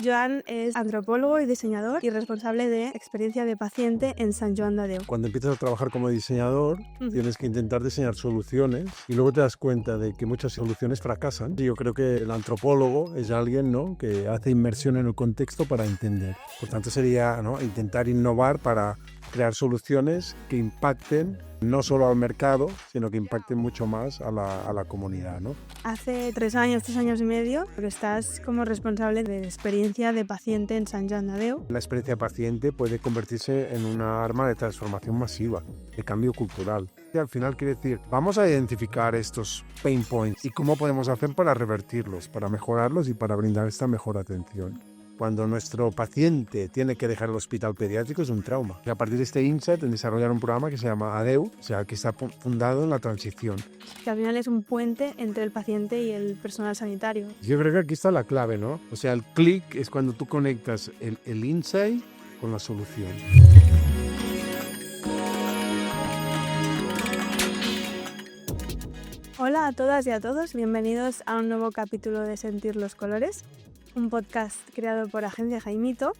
Joan es antropólogo y diseñador y responsable de experiencia de paciente en Sant Joan de Déu. Cuando empiezas a trabajar como diseñador, tienes que intentar diseñar soluciones y luego te das cuenta de que muchas soluciones fracasan. Yo creo que el antropólogo es alguien, ¿no?, que hace inmersión en el contexto para entender. Por tanto, sería, ¿no?, intentar innovar para crear soluciones que impacten no solo al mercado, sino que impacten mucho más a la comunidad, ¿no? Hace 3 años y medio, que estás como responsable de experiencia de paciente en Sant Joan de Déu. La experiencia de paciente puede convertirse en una arma de transformación masiva, de cambio cultural. Y al final quiere decir, vamos a identificar estos pain points y cómo podemos hacer para revertirlos, para mejorarlos y para brindar esta mejor atención. Cuando nuestro paciente tiene que dejar el hospital pediátrico es un trauma. Y a partir de este insight, en desarrollar un programa que se llama ADEU, o sea, que está fundado en la transición. Que al final es un puente entre el paciente y el personal sanitario. Yo creo que aquí está la clave, ¿no? O sea, el clic es cuando tú conectas el insight con la solución. Hola a todas y a todos, bienvenidos a un nuevo capítulo de Sentir los Colores, un podcast creado por Agencia Jaimito,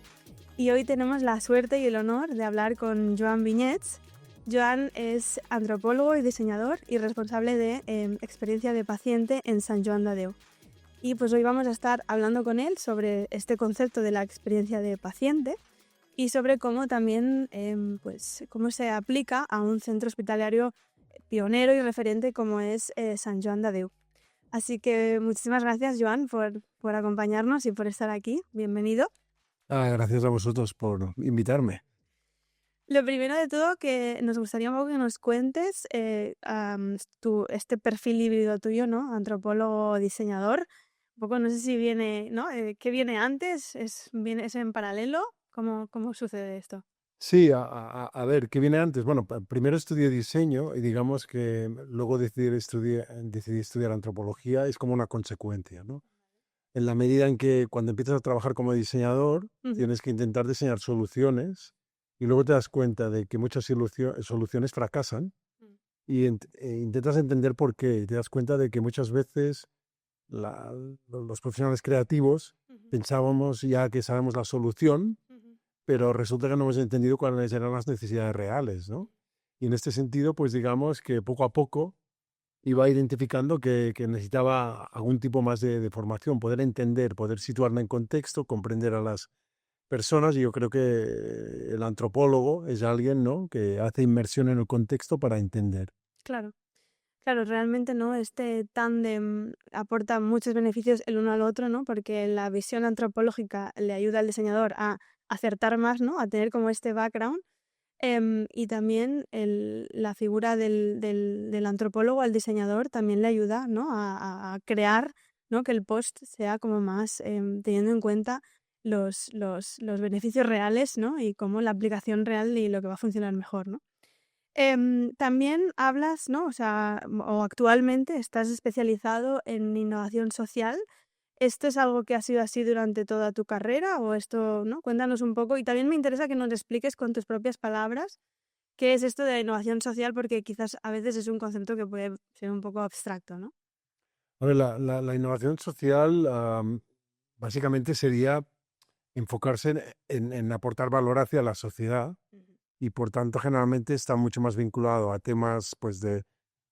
y hoy tenemos la suerte y el honor de hablar con Joan Vinyets. Joan es antropólogo y diseñador y responsable de experiencia de paciente en Sant Joan de Déu. Y pues hoy vamos a estar hablando con él sobre este concepto de la experiencia de paciente y sobre cómo también cómo se aplica a un centro hospitalario pionero y referente como es Sant Joan de Déu. Así que muchísimas gracias, Joan, por acompañarnos y por estar aquí. Bienvenido. Gracias a vosotros por invitarme. Lo primero de todo, que nos gustaría un poco que nos cuentes este perfil híbrido tuyo, ¿no? Antropólogo, diseñador. Un poco, no sé si viene, ¿no? ¿Qué viene antes? ¿Es en paralelo? ¿Cómo sucede esto? Sí, a ver, ¿qué viene antes? Bueno, primero estudié diseño y digamos que luego decidí estudiar antropología, es como una consecuencia, ¿no? En la medida en que cuando empiezas a trabajar como diseñador, tienes que intentar diseñar soluciones y luego te das cuenta de que muchas soluciones fracasan y intentas entender por qué. Y te das cuenta de que muchas veces los profesionales creativos pensábamos ya que sabemos la solución, pero resulta que no hemos entendido cuáles eran las necesidades reales, ¿no? Y en este sentido, pues digamos que poco a poco iba identificando que necesitaba algún tipo más de formación, poder entender, poder situarme en contexto, comprender a las personas. Y yo creo que el antropólogo es alguien, ¿no?, que hace inmersión en el contexto para entender. Claro. Claro, realmente, ¿no? Este tándem aporta muchos beneficios el uno al otro, ¿no? Porque la visión antropológica le ayuda al diseñador a acertar más, ¿no? A tener como este background. Y también la figura del antropólogo al diseñador también le ayuda, ¿no?, a crear, ¿no?, que el post sea como más teniendo en cuenta los beneficios reales, ¿no? Y cómo la aplicación real y lo que va a funcionar mejor, ¿no? También hablas, ¿no? O actualmente estás especializado en innovación social. ¿Esto es algo que ha sido así durante toda tu carrera o esto, ¿no? Cuéntanos un poco. Y también me interesa que nos expliques con tus propias palabras qué es esto de la innovación social, porque quizás a veces es un concepto que puede ser un poco abstracto, ¿no? A ver, la innovación social básicamente sería enfocarse en aportar valor hacia la sociedad y por tanto generalmente está mucho más vinculado a temas, pues, de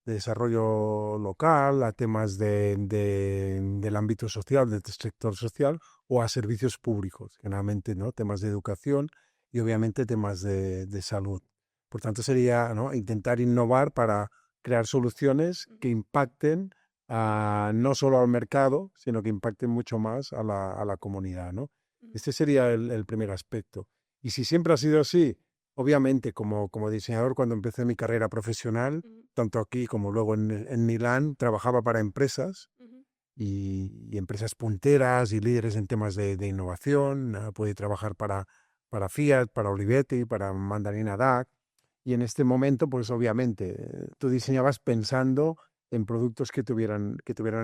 desarrollo local, a temas del ámbito social, del sector social o a servicios públicos, generalmente, ¿no?, temas de educación y obviamente temas de salud. Por tanto sería, ¿no?, intentar innovar para crear soluciones que impacten no solo al mercado, sino que impacten mucho más a la comunidad, ¿no? Este sería el primer aspecto. Y si siempre ha sido así, obviamente como diseñador, cuando empecé mi carrera profesional, tanto aquí como luego en Milán, trabajaba para empresas y empresas punteras y líderes en temas de innovación. Pude trabajar para Fiat, para Olivetti, para Mandarina Duck. Y en este momento, pues obviamente, tú diseñabas pensando en productos que tuvieran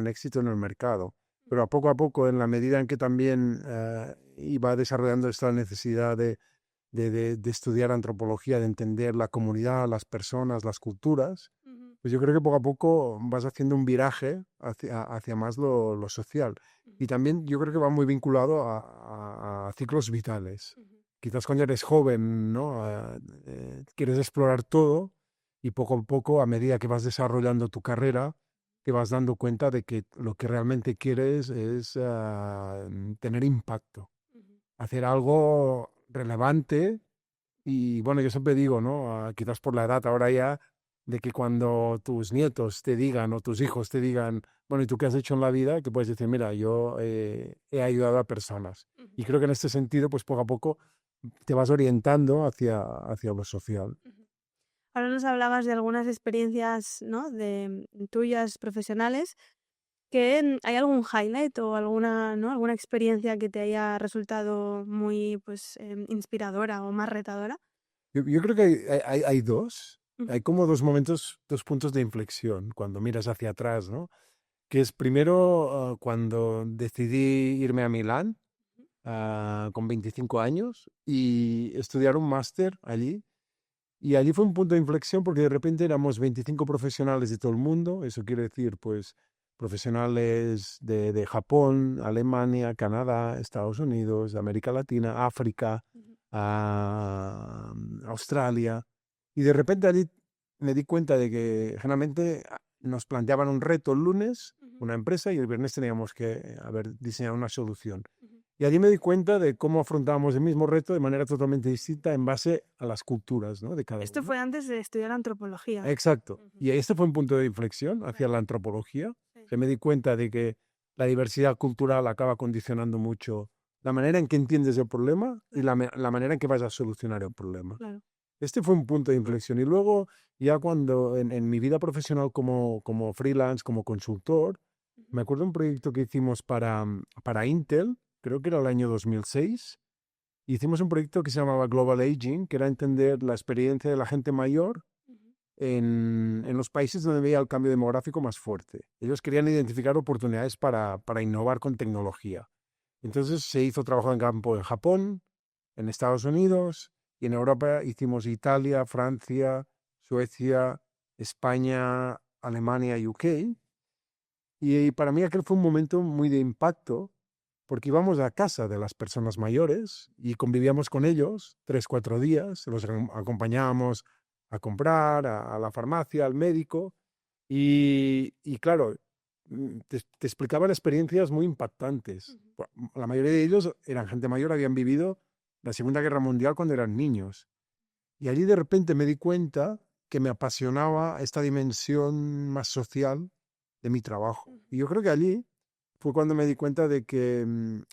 éxito en el mercado. Pero a poco, en la medida en que también iba desarrollando esta necesidad de estudiar antropología, de entender la comunidad, las personas, las culturas, pues yo creo que poco a poco vas haciendo un viraje hacia más lo social. Y también yo creo que va muy vinculado ciclos vitales. Quizás cuando eres joven, ¿no? Quieres explorar todo y poco a poco, a medida que vas desarrollando tu carrera, te vas dando cuenta de que lo que realmente quieres es tener impacto, hacer algo relevante. Y bueno, yo siempre digo, ¿no? Quizás por la edad ahora ya, de que cuando tus nietos te digan o tus hijos te digan, bueno, ¿y tú qué has hecho en la vida? Que puedes decir, mira, yo he ayudado a personas. Y creo que en este sentido, pues poco a poco te vas orientando hacia lo social. Ahora nos hablabas de algunas experiencias, ¿no? De tuyas profesionales. ¿Hay algún highlight o alguna, ¿no? alguna experiencia que te haya resultado muy pues, inspiradora o más retadora? Yo creo que hay dos. Ujú, Hay como dos momentos, dos puntos de inflexión cuando miras hacia atrás, ¿no? Que es primero cuando decidí irme a Milán con 25 años y estudiar un máster allí. Y allí fue un punto de inflexión porque de repente éramos 25 profesionales de todo el mundo. Eso quiere decir, pues, profesionales de Japón, Alemania, Canadá, Estados Unidos, América Latina, África, ujú, Australia. Y de repente allí me di cuenta de que generalmente nos planteaban un reto el lunes, ujú, una empresa, y el viernes teníamos que haber diseñado una solución. ujú. Y allí me di cuenta de cómo afrontábamos el mismo reto de manera totalmente distinta en base a las culturas, ¿no? de cada Esto uno. fue antes de estudiar antropología. Exacto. Ujú, Y este fue un punto de inflexión hacia claro, la antropología. sí, Que me di cuenta de que la diversidad cultural acaba condicionando mucho la manera en que entiendes el problema y claro, la manera en que vas a solucionar el problema. claro. Este fue un punto de inflexión. Y luego, ya cuando en mi vida profesional como freelance, como consultor, Ujú, me acuerdo de un proyecto que hicimos para Intel, creo que era el año 2006. Hicimos un proyecto que se llamaba Global Aging, que era entender la experiencia de la gente mayor ujú, en los países donde veía el cambio demográfico más fuerte. Ellos querían identificar oportunidades para innovar con tecnología. Entonces se hizo trabajo en campo en Japón, en Estados Unidos y en Europa hicimos Italia, Francia, Suecia, España, Alemania, UK. Y para mí aquel fue un momento muy de impacto porque íbamos a casa de las personas mayores y convivíamos con ellos 3, 4 días, los acompañábamos a comprar, a la farmacia, al médico y claro, te explicaban experiencias muy impactantes. ujú, La mayoría de ellos eran gente mayor, habían vivido la Segunda Guerra Mundial cuando eran niños. Y allí de repente me di cuenta que me apasionaba esta dimensión más social de mi trabajo. ujú. Y yo creo que allí fue cuando me di cuenta de que,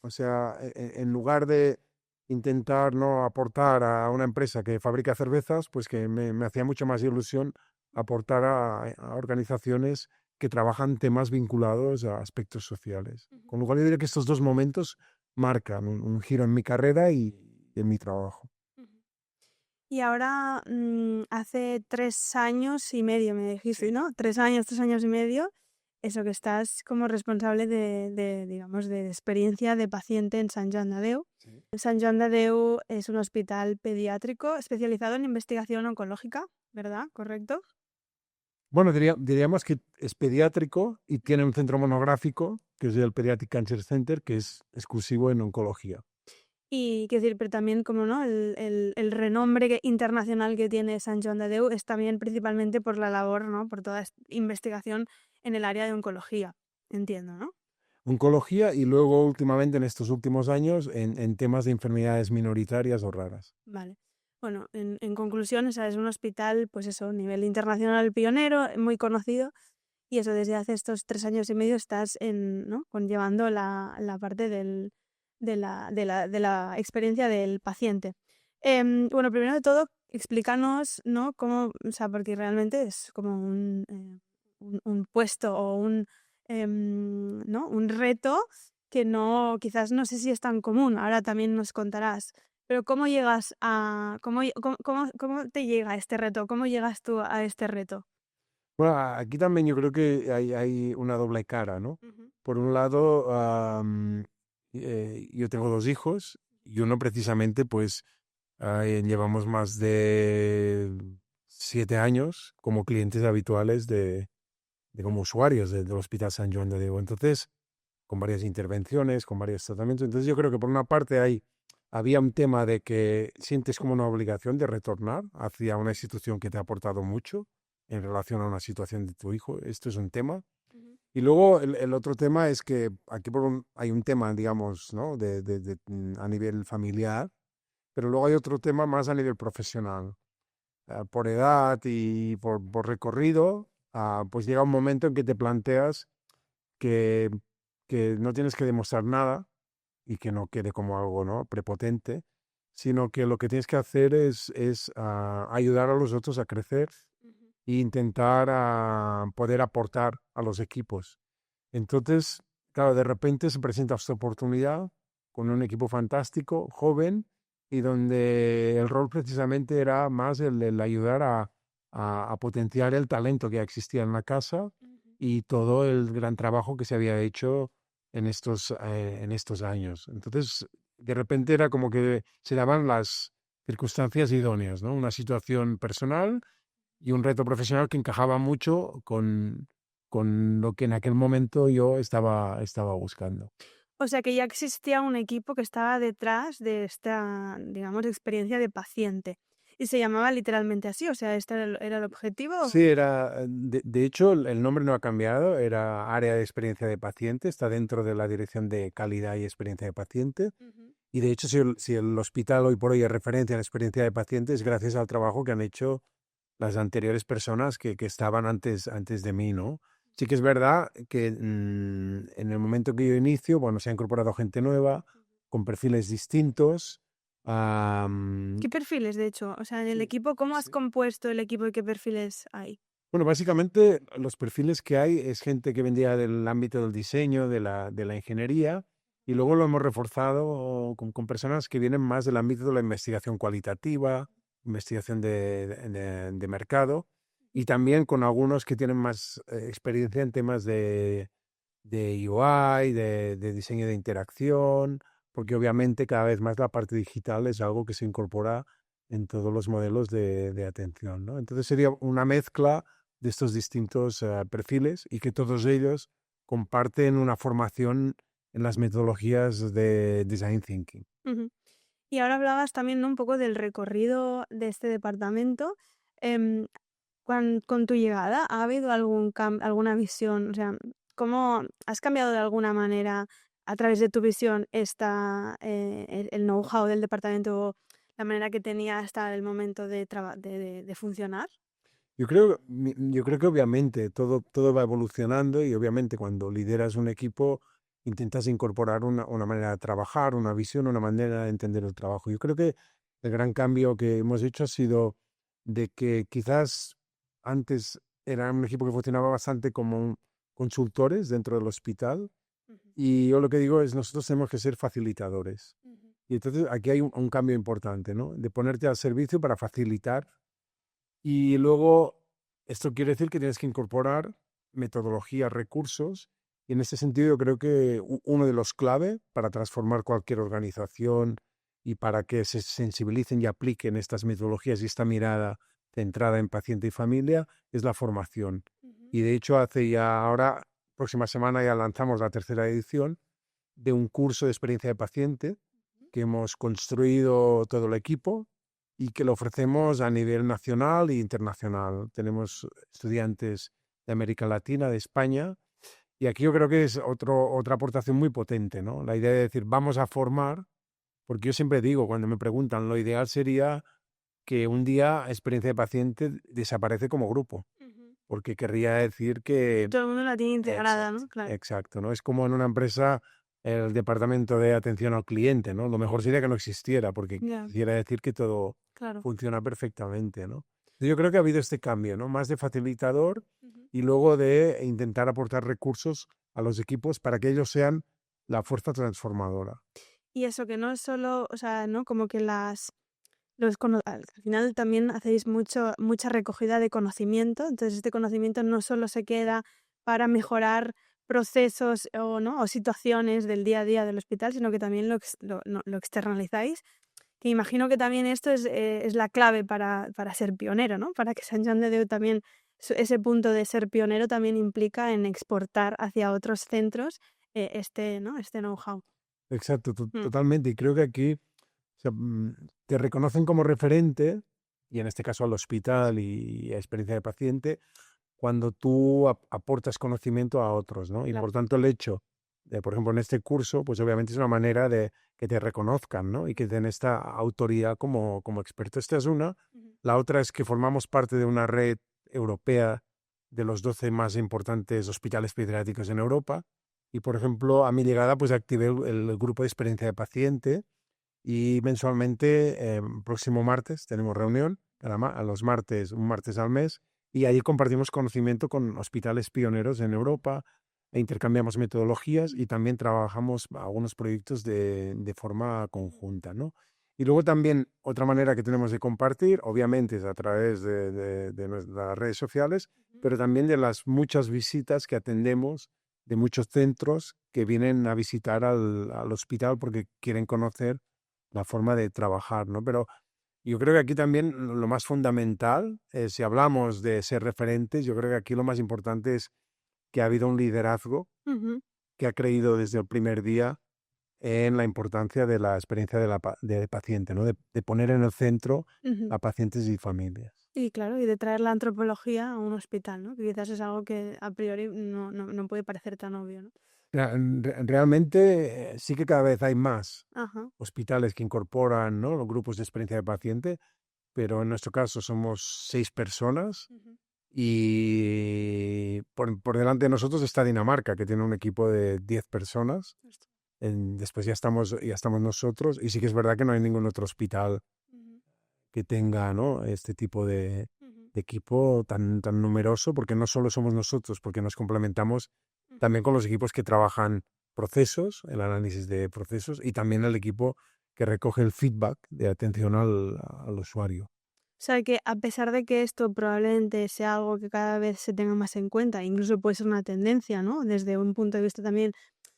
o sea, en lugar de intentar no aportar a una empresa que fabrica cervezas, pues que me hacía mucho más ilusión aportar a organizaciones que trabajan temas vinculados a aspectos sociales. Ujú, Con lo cual yo diría que estos dos momentos marcan un giro en mi carrera y en mi trabajo. ujú. Y ahora, hace 3 años y medio me dijiste, Sí. ¿no? 3 años, 3 años y medio, eso que estás como responsable de, digamos, de experiencia de paciente en Sant Joan de Déu. Sí. Sant Joan de Déu es un hospital pediátrico especializado en investigación oncológica, ¿verdad? ¿Correcto? Bueno, diríamos que es pediátrico y tiene un centro monográfico, que es el Pediatric Cancer Center, que es exclusivo en oncología. Y quiero decir, pero también, como no, el renombre internacional que tiene Sant Joan de Déu es también principalmente por la labor, ¿no? Por toda investigación en el área de oncología. Entiendo, ¿no? Oncología y luego últimamente, en estos últimos años, en temas de enfermedades minoritarias o raras. Vale. Bueno, en conclusión, o sea, es un hospital, pues eso, a nivel internacional pionero, muy conocido, y eso desde hace estos 3 años y medio estás ¿no? Conllevando la parte de la experiencia del paciente. Bueno, primero de todo, explícanos, ¿no? Cómo, o sea, porque realmente es como un puesto o ¿no? Un reto que no, quizás no sé si es tan común, ahora también nos contarás. Pero ¿cómo llegas a, cómo te llega este reto? ¿Cómo llegas tú a este reto? Bueno, aquí también yo creo que hay una doble cara, ¿no? Ujú, Por un lado, yo tengo 2 hijos y uno precisamente, pues, llevamos más de 7 años como clientes habituales de como usuarios del Hospital San Joan de Déu. Entonces, con varias intervenciones, con varios tratamientos. Entonces yo creo que por una parte hay había un tema de que sientes como una obligación de retornar hacia una institución que te ha aportado mucho en relación a una situación de tu hijo. Esto es un tema. Ujú, Y luego el otro tema es que aquí hay un tema, digamos, ¿no? A nivel familiar, pero luego hay otro tema más a nivel profesional. Por edad y por recorrido, pues llega un momento en que te planteas que, que no tienes que demostrar nada y que no quede como algo, ¿no? Prepotente, sino que lo que tienes que hacer es ayudar a los otros a crecer ujú. e intentar poder aportar a los equipos. Entonces, claro, de repente se presenta esta oportunidad con un equipo fantástico, joven, y donde el rol precisamente era más el ayudar a potenciar el talento que ya existía en la casa Ujú. y todo el gran trabajo que se había hecho en estos años. Entonces, de repente era como que se daban las circunstancias idóneas, ¿no? Una situación personal y un reto profesional que encajaba mucho con lo que en aquel momento yo estaba buscando. O sea que ya existía un equipo que estaba detrás de esta, digamos, experiencia de paciente. Y se llamaba literalmente así, o sea, ¿este era el objetivo? Sí, de hecho, el nombre no ha cambiado, era Área de Experiencia de Paciente, está dentro de la Dirección de Calidad y Experiencia de Paciente. Ujú. Y de hecho, si el hospital hoy por hoy es referencia en la experiencia de paciente, es gracias al trabajo que han hecho las anteriores personas que estaban antes de mí, ¿no? Sí que es verdad que en el momento que yo inicio, bueno, se ha incorporado gente nueva, con perfiles distintos. am, ¿Qué perfiles, de hecho? O sea, en el sí, equipo, ¿cómo has sí. compuesto el equipo y qué perfiles hay? Bueno, básicamente los perfiles que hay es gente que vendría del ámbito del diseño, de la ingeniería, y luego lo hemos reforzado con personas que vienen más del ámbito de la investigación cualitativa, investigación de mercado, y también con algunos que tienen más experiencia en temas de UI, de diseño de interacción, porque obviamente cada vez más la parte digital es algo que se incorpora en todos los modelos de atención, ¿no? Entonces sería una mezcla de estos distintos perfiles y que todos ellos comparten una formación en las metodologías de design thinking. Ujú. Y ahora hablabas también, ¿no? Un poco del recorrido de este departamento. Em, con tu llegada, ¿ha habido alguna visión? O sea, ¿cómo has cambiado de alguna manera a través de tu visión el know-how del departamento, la manera que tenía hasta el momento de funcionar? Yo creo que obviamente todo va evolucionando y obviamente cuando lideras un equipo intentas incorporar una manera de trabajar, una visión, una manera de entender el trabajo. Yo creo que el gran cambio que hemos hecho ha sido de que quizás antes era un equipo que funcionaba bastante como consultores dentro del hospital Ujú, y yo lo que digo es nosotros tenemos que ser facilitadores. ujú, Y entonces aquí hay un cambio importante, ¿no? De ponerte al servicio para facilitar y luego, esto quiere decir que tienes que incorporar metodologías, recursos, y en ese sentido yo creo que uno de los clave para transformar cualquier organización y para que se sensibilicen y apliquen estas metodologías y esta mirada centrada en paciente y familia es la formación. ujú, Y de hecho, hace ya ahora, próxima semana ya lanzamos la tercera edición de un curso de experiencia de paciente que hemos construido todo el equipo y que lo ofrecemos a nivel nacional e internacional. Tenemos estudiantes de América Latina, de España, y aquí yo creo que es otra aportación muy potente, ¿no? La idea de decir, vamos a formar, porque yo siempre digo, cuando me preguntan, lo ideal sería que un día experiencia de paciente desaparece como grupo, ujú. porque querría decir que Todo el mundo la tiene integrada, exacto, ¿no? Claro. exacto, ¿no? Es como en una empresa el departamento de atención al cliente, ¿no? Lo mejor sería que no existiera, porque Ya, quisiera decir que todo claro. funciona perfectamente, ¿no? Yo creo que ha habido este cambio, ¿no? Más de facilitador Ujú. y luego de intentar aportar recursos a los equipos para que ellos sean la fuerza transformadora. Y eso que no es solo, o sea, ¿no? Como que al final también hacéis mucha recogida de conocimiento, entonces este conocimiento no solo se queda para mejorar procesos o, ¿no? o situaciones del día a día del hospital, sino que también lo externalizáis, que imagino que también esto es la clave para ser pionero, ¿no? Para que Sant Joan de Déu también, ese punto de ser pionero también implica en exportar hacia otros centros ¿no? Este know-how. Exacto, Mm, totalmente. Y creo que aquí sea, te reconocen como referente, y en este caso al hospital y a experiencia de paciente, cuando tú aportas conocimiento a otros, ¿no? Y Claro. por tanto el hecho de, por ejemplo, en este curso, pues obviamente es una manera de que te reconozcan, ¿no? Y que den esta autoridad como experto. Esta es una. Ujú. La otra es que formamos parte de una red europea de los 12 más importantes hospitales pediátricos en Europa. Y, por ejemplo, a mi llegada, pues activé el grupo de experiencia de paciente y mensualmente, próximo martes, tenemos reunión, a los martes, un martes al mes, y ahí compartimos conocimiento con hospitales pioneros en Europa, e intercambiamos metodologías y también trabajamos algunos proyectos de forma conjunta, ¿no? Y luego también otra manera que tenemos de compartir, obviamente, es a través de nuestras redes sociales, Ujú. pero también de las muchas visitas que atendemos de muchos centros que vienen a visitar al hospital porque quieren conocer la forma de trabajar, ¿no? Pero yo creo que aquí también lo más fundamental, si hablamos de ser referentes, yo creo que aquí lo más importante es que ha habido un liderazgo Ujú. que ha creído desde el primer día en la importancia de la experiencia de paciente, ¿no? De poner en el centro Ujú. a pacientes y familias. Y claro, y de traer la antropología a un hospital, ¿no? Que quizás es algo que a priori no puede parecer tan obvio, ¿no? Realmente sí que cada vez hay más Ajá. hospitales que incorporan, ¿no?, los grupos de experiencia de paciente, pero en nuestro caso somos 6 personas. Ujú. Y por delante de nosotros está Dinamarca, que tiene un equipo de 10 personas. Justo. Después ya estamos nosotros. Y sí que es verdad que no hay ningún otro hospital Ujú. que tenga, ¿no?, este tipo Ujú. de equipo tan numeroso, porque no solo somos nosotros, porque nos complementamos Ujú. también con los equipos que trabajan procesos, el análisis de procesos, y también el equipo que recoge el feedback de atención al usuario. O sea que a pesar de que esto probablemente sea algo que cada vez se tenga más en cuenta, incluso puede ser una tendencia, ¿no? Desde un punto de vista también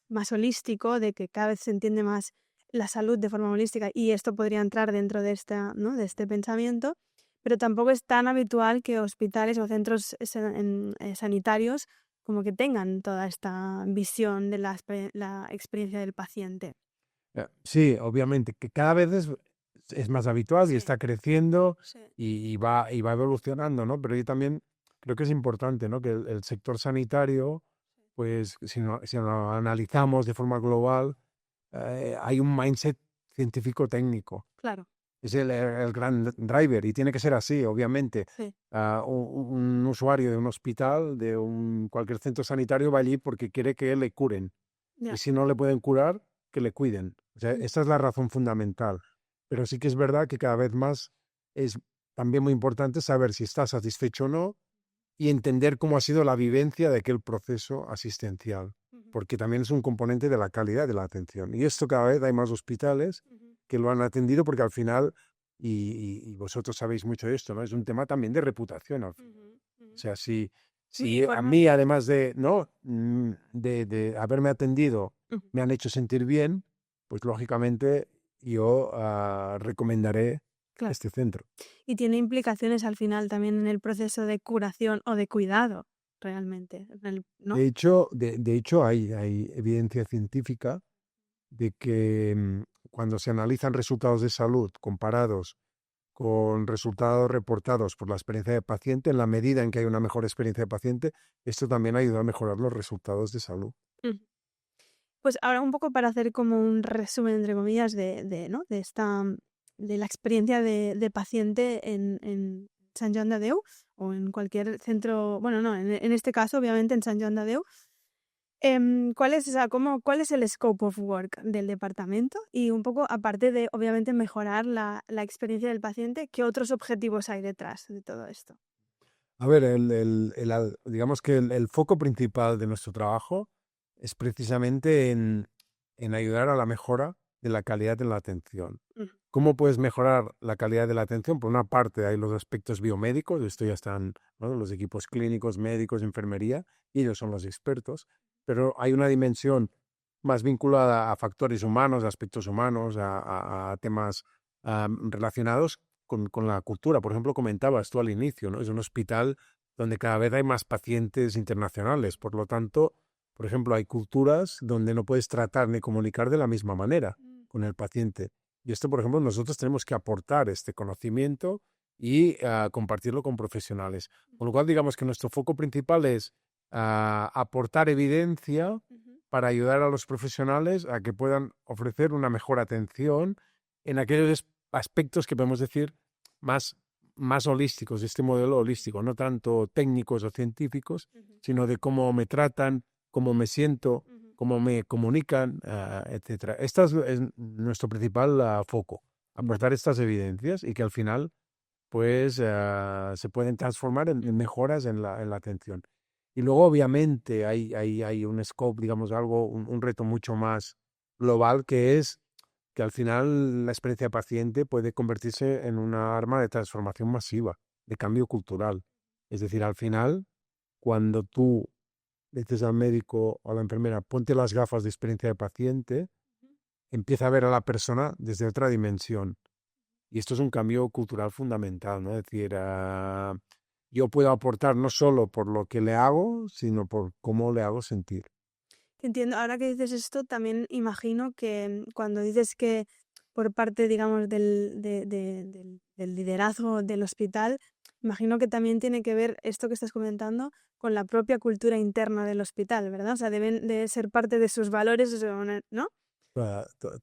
más holístico, de que cada vez se entiende más la salud de forma holística y esto podría entrar dentro de esta, ¿no? De este pensamiento, pero tampoco es tan habitual que hospitales o centros sanitarios como que tengan toda esta visión de la experiencia del paciente. Sí, obviamente, que cada vez es más habitual y Sí, está creciendo sí. y va evolucionando, ¿no? Pero yo también creo que es importante, ¿no?, que el sector sanitario, pues si lo analizamos de forma global, hay un mindset científico-técnico. Claro, Es el gran driver y tiene que ser así, obviamente. sí, Un usuario de un hospital, cualquier centro sanitario va allí porque quiere que le curen. Y ya. si no le pueden curar, que le cuiden. O sea, Mm. esta es la razón fundamental. Pero sí que es verdad que cada vez más es también muy importante saber si está satisfecho o no y entender cómo ha sido la vivencia de aquel proceso asistencial, Ujú. porque también es un componente de la calidad de la atención. Y esto cada vez hay más hospitales Ujú. que lo han atendido porque al final, y vosotros sabéis mucho de esto, ¿no?, es un tema también de reputación al final. Ujú. O Ujú. sea, si, Y si a forma. mí, además de, ¿no?, de haberme atendido, Ujú. me han hecho sentir bien, pues lógicamente yo recomendaré Claro. este centro. Y tiene implicaciones al final también en el proceso de curación o de cuidado, realmente, ¿no? De hecho hay evidencia científica de que cuando se analizan resultados de salud comparados con resultados reportados por la experiencia de paciente, en la medida en que hay una mejor experiencia de paciente, esto también ayuda a mejorar los resultados de salud. Ujú. Pues ahora un poco para hacer como un resumen, entre comillas, ¿no? De esta, de la experiencia de paciente en Sant Joan de Déu o en cualquier centro, bueno, no, en este caso, obviamente, en Sant Joan de Déu. ¿Cuál es, o sea, cuál es el scope of work del departamento? Y un poco, aparte de, obviamente, mejorar la experiencia del paciente, ¿qué otros objetivos hay detrás de todo esto? A ver, digamos que el foco principal de nuestro trabajo es precisamente en ayudar a la mejora de la calidad de la atención. Ujú. ¿Cómo puedes mejorar la calidad de la atención? Por una parte hay los aspectos biomédicos, esto ya están, ¿no?, los equipos clínicos, médicos, enfermería, y ellos son los expertos, pero hay una dimensión más vinculada a factores humanos, a aspectos humanos, a temas relacionados con la cultura. Por ejemplo, comentabas tú al inicio, ¿no? Es un hospital donde cada vez hay más pacientes internacionales, por lo tanto, por ejemplo, hay culturas donde no puedes tratar ni comunicar de la misma manera Mm. con el paciente. Y esto, por ejemplo, nosotros tenemos que aportar este conocimiento y compartirlo con profesionales. Con lo cual, digamos que nuestro foco principal es aportar evidencia Ujú. para ayudar a los profesionales a que puedan ofrecer una mejor atención en aquellos aspectos que podemos decir más, más holísticos, de este modelo holístico, no tanto técnicos o científicos, Ujú. sino de cómo me tratan, cómo me siento, Ujú. cómo me comunican, etcétera. Este es nuestro principal foco, Vale. aportar estas evidencias y que al final pues se pueden transformar en Ujú. mejoras en la atención. Y luego obviamente hay un scope, digamos, algo, un reto mucho más global que es que al final la experiencia de paciente puede convertirse en una arma de transformación masiva, de cambio cultural. Es decir, al final, cuando tú le dices al médico o a la enfermera, ponte las gafas de experiencia de paciente, empieza a ver a la persona desde otra dimensión. Y esto es un cambio cultural fundamental, ¿no? Es decir, yo puedo aportar no solo por lo que le hago, sino por cómo le hago sentir. Entiendo, ahora que dices esto, también imagino que cuando dices que por parte, digamos, del liderazgo del hospital, imagino que también tiene que ver esto que estás comentando con la propia cultura interna del hospital, ¿verdad? O sea, deben de ser parte de sus valores, ¿no?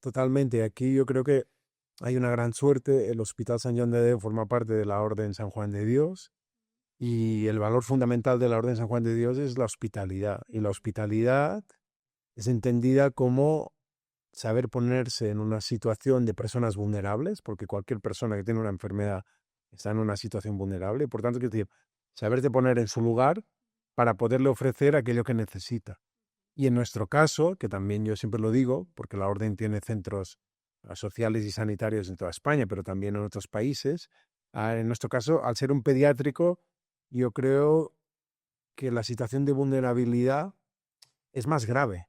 Totalmente. Aquí yo creo que hay una gran suerte. El Hospital San Juan de Dios forma parte de la Orden San Juan de Dios y el valor fundamental de la Orden San Juan de Dios es la hospitalidad. Y la hospitalidad es entendida como saber ponerse en una situación de personas vulnerables, porque cualquier persona que tiene una enfermedad está en una situación vulnerable, y por tanto, quiero decir, saberte poner en su lugar para poderle ofrecer aquello que necesita. Y en nuestro caso, que también yo siempre lo digo, porque la Orden tiene centros sociales y sanitarios en toda España, pero también en otros países, en nuestro caso, al ser un pediátrico, yo creo que la situación de vulnerabilidad es más grave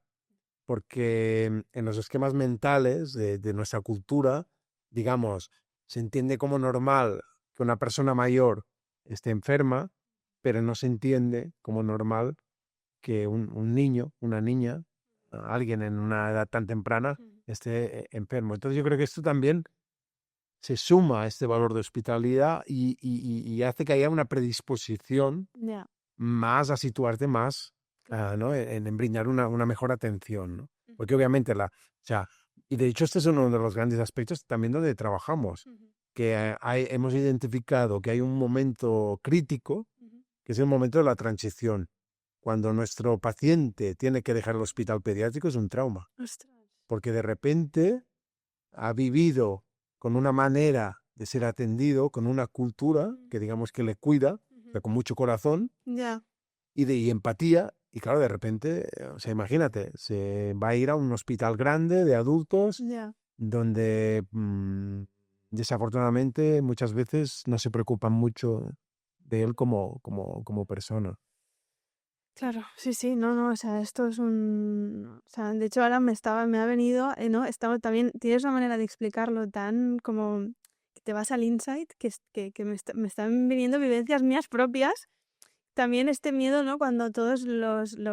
porque en los esquemas mentales de nuestra cultura, digamos, se entiende como normal que una persona mayor esté enferma, pero no se entiende como normal que un niño, una niña, alguien en una edad tan temprana Ujú. esté enfermo. Entonces yo creo que esto también se suma a este valor de hospitalidad y hace que haya una predisposición Ya. más a situarte más, Claro. ¿no? En brindar una mejor atención, ¿no? Ujú. Porque obviamente o sea, y de hecho este es uno de los grandes aspectos también donde trabajamos, Ujú. que hemos identificado que hay un momento crítico, Ujú. que es el momento de la transición. Cuando nuestro paciente tiene que dejar el hospital pediátrico es un trauma, Ostras. porque de repente ha vivido con una manera de ser atendido, con una cultura Mm. que digamos que le cuida, o Ujú. sea, con mucho corazón, Ya. y empatía. Y claro, de repente, o sea, imagínate, se va a ir a un hospital grande de adultos Ya. donde desafortunadamente muchas veces no se preocupan mucho de él como persona. Claro, sí, sí, no, no, o sea, esto es o sea, de hecho ahora me ha venido, ¿no? Estaba también, tienes una manera de explicarlo tan como que te vas al insight, que me están viniendo vivencias mías propias. También este miedo, ¿no? Cuando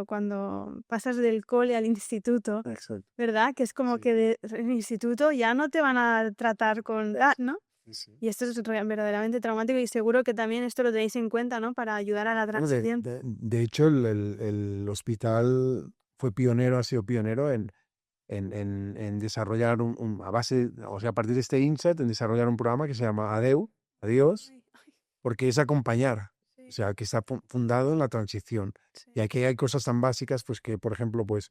cuando pasas del cole al instituto, Exacto. ¿verdad? Que es como Sí, que en el instituto ya no te van a tratar con, ¿no? sí, sí. Y esto es verdaderamente traumático y seguro que también esto lo tenéis en cuenta, ¿no? Para ayudar a la Bueno, transición. de hecho, el hospital fue pionero, ha sido pionero en desarrollar a base, o sea, a partir de este insight, en desarrollar un programa que se llama Adiós, Ay, ay, porque es acompañar, o sí, sea, que está fundado en la transición. sí. Y aquí hay cosas tan básicas, pues que, por ejemplo, pues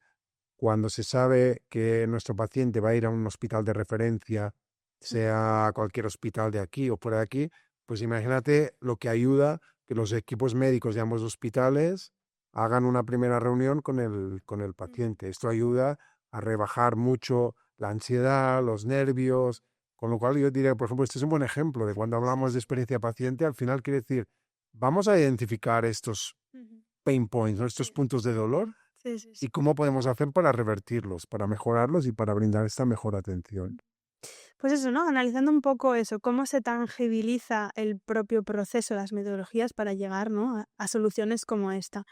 cuando se sabe que nuestro paciente va a ir a un hospital de referencia, Ujú. sea cualquier hospital de aquí o fuera de aquí, pues imagínate lo que ayuda que los equipos médicos de ambos hospitales hagan una primera reunión con el Ujú. paciente. Esto ayuda a rebajar mucho la ansiedad, los nervios, con lo cual yo diría, por ejemplo, este es un buen ejemplo de cuando Sí, hablamos de sí. experiencia paciente, al final quiere decir, vamos a identificar estos Ujú. pain points, ¿no? Estos Sí, puntos de dolor sí, sí, y sí. cómo podemos hacer para revertirlos, para mejorarlos y para brindar esta mejor atención. Pues eso, ¿no? Analizando un poco eso, cómo se tangibiliza el propio proceso, las metodologías para llegar, ¿no? A soluciones como esta.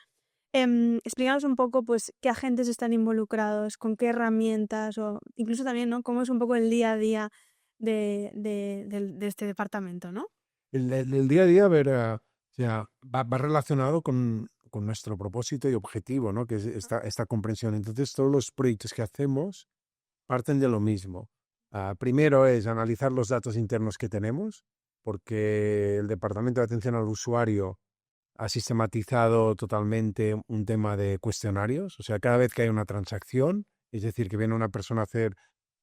Explícanos un poco, pues, qué agentes están involucrados, con qué herramientas o incluso también, ¿no? Cómo es un poco el día a día, de este departamento, ¿no? El día a día, a ver, o sea, va relacionado con nuestro propósito y objetivo, ¿no? Que es esta comprensión. Entonces, todos los proyectos que hacemos parten de lo mismo. Primero es analizar los datos internos que tenemos, porque el Departamento de Atención al Usuario ha sistematizado totalmente un tema de cuestionarios. O sea, cada vez que hay una transacción, es decir, que viene una persona a hacer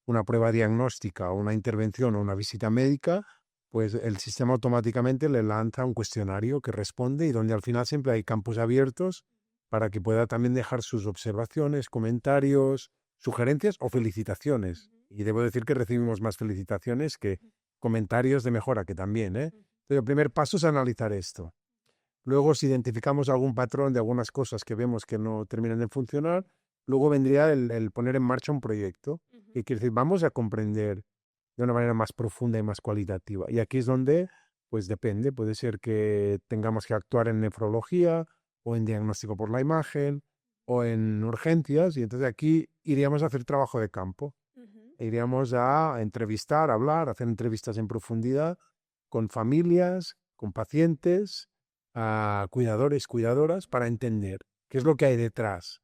una prueba diagnóstica o una intervención o una visita médica, pues el sistema automáticamente le lanza un cuestionario que responde y donde al final siempre hay campos abiertos para que pueda también dejar sus observaciones, comentarios, sugerencias o felicitaciones. Y debo decir que recibimos más felicitaciones que comentarios de mejora, que también, ¿eh? Entonces, el primer paso es analizar esto. Luego, si identificamos algún patrón de algunas cosas que vemos que no terminan de funcionar, luego vendría el poner en marcha un proyecto. Que quiere decir, vamos a comprender de una manera más profunda y más cualitativa. Y aquí es donde, pues depende, puede ser que tengamos que actuar en nefrología o en diagnóstico por la imagen o en urgencias. Y entonces aquí iríamos a hacer trabajo de campo. Iríamos a entrevistar, hablar, hacer entrevistas en profundidad con familias, con pacientes, a cuidadores, cuidadoras, para entender qué es lo que hay detrás,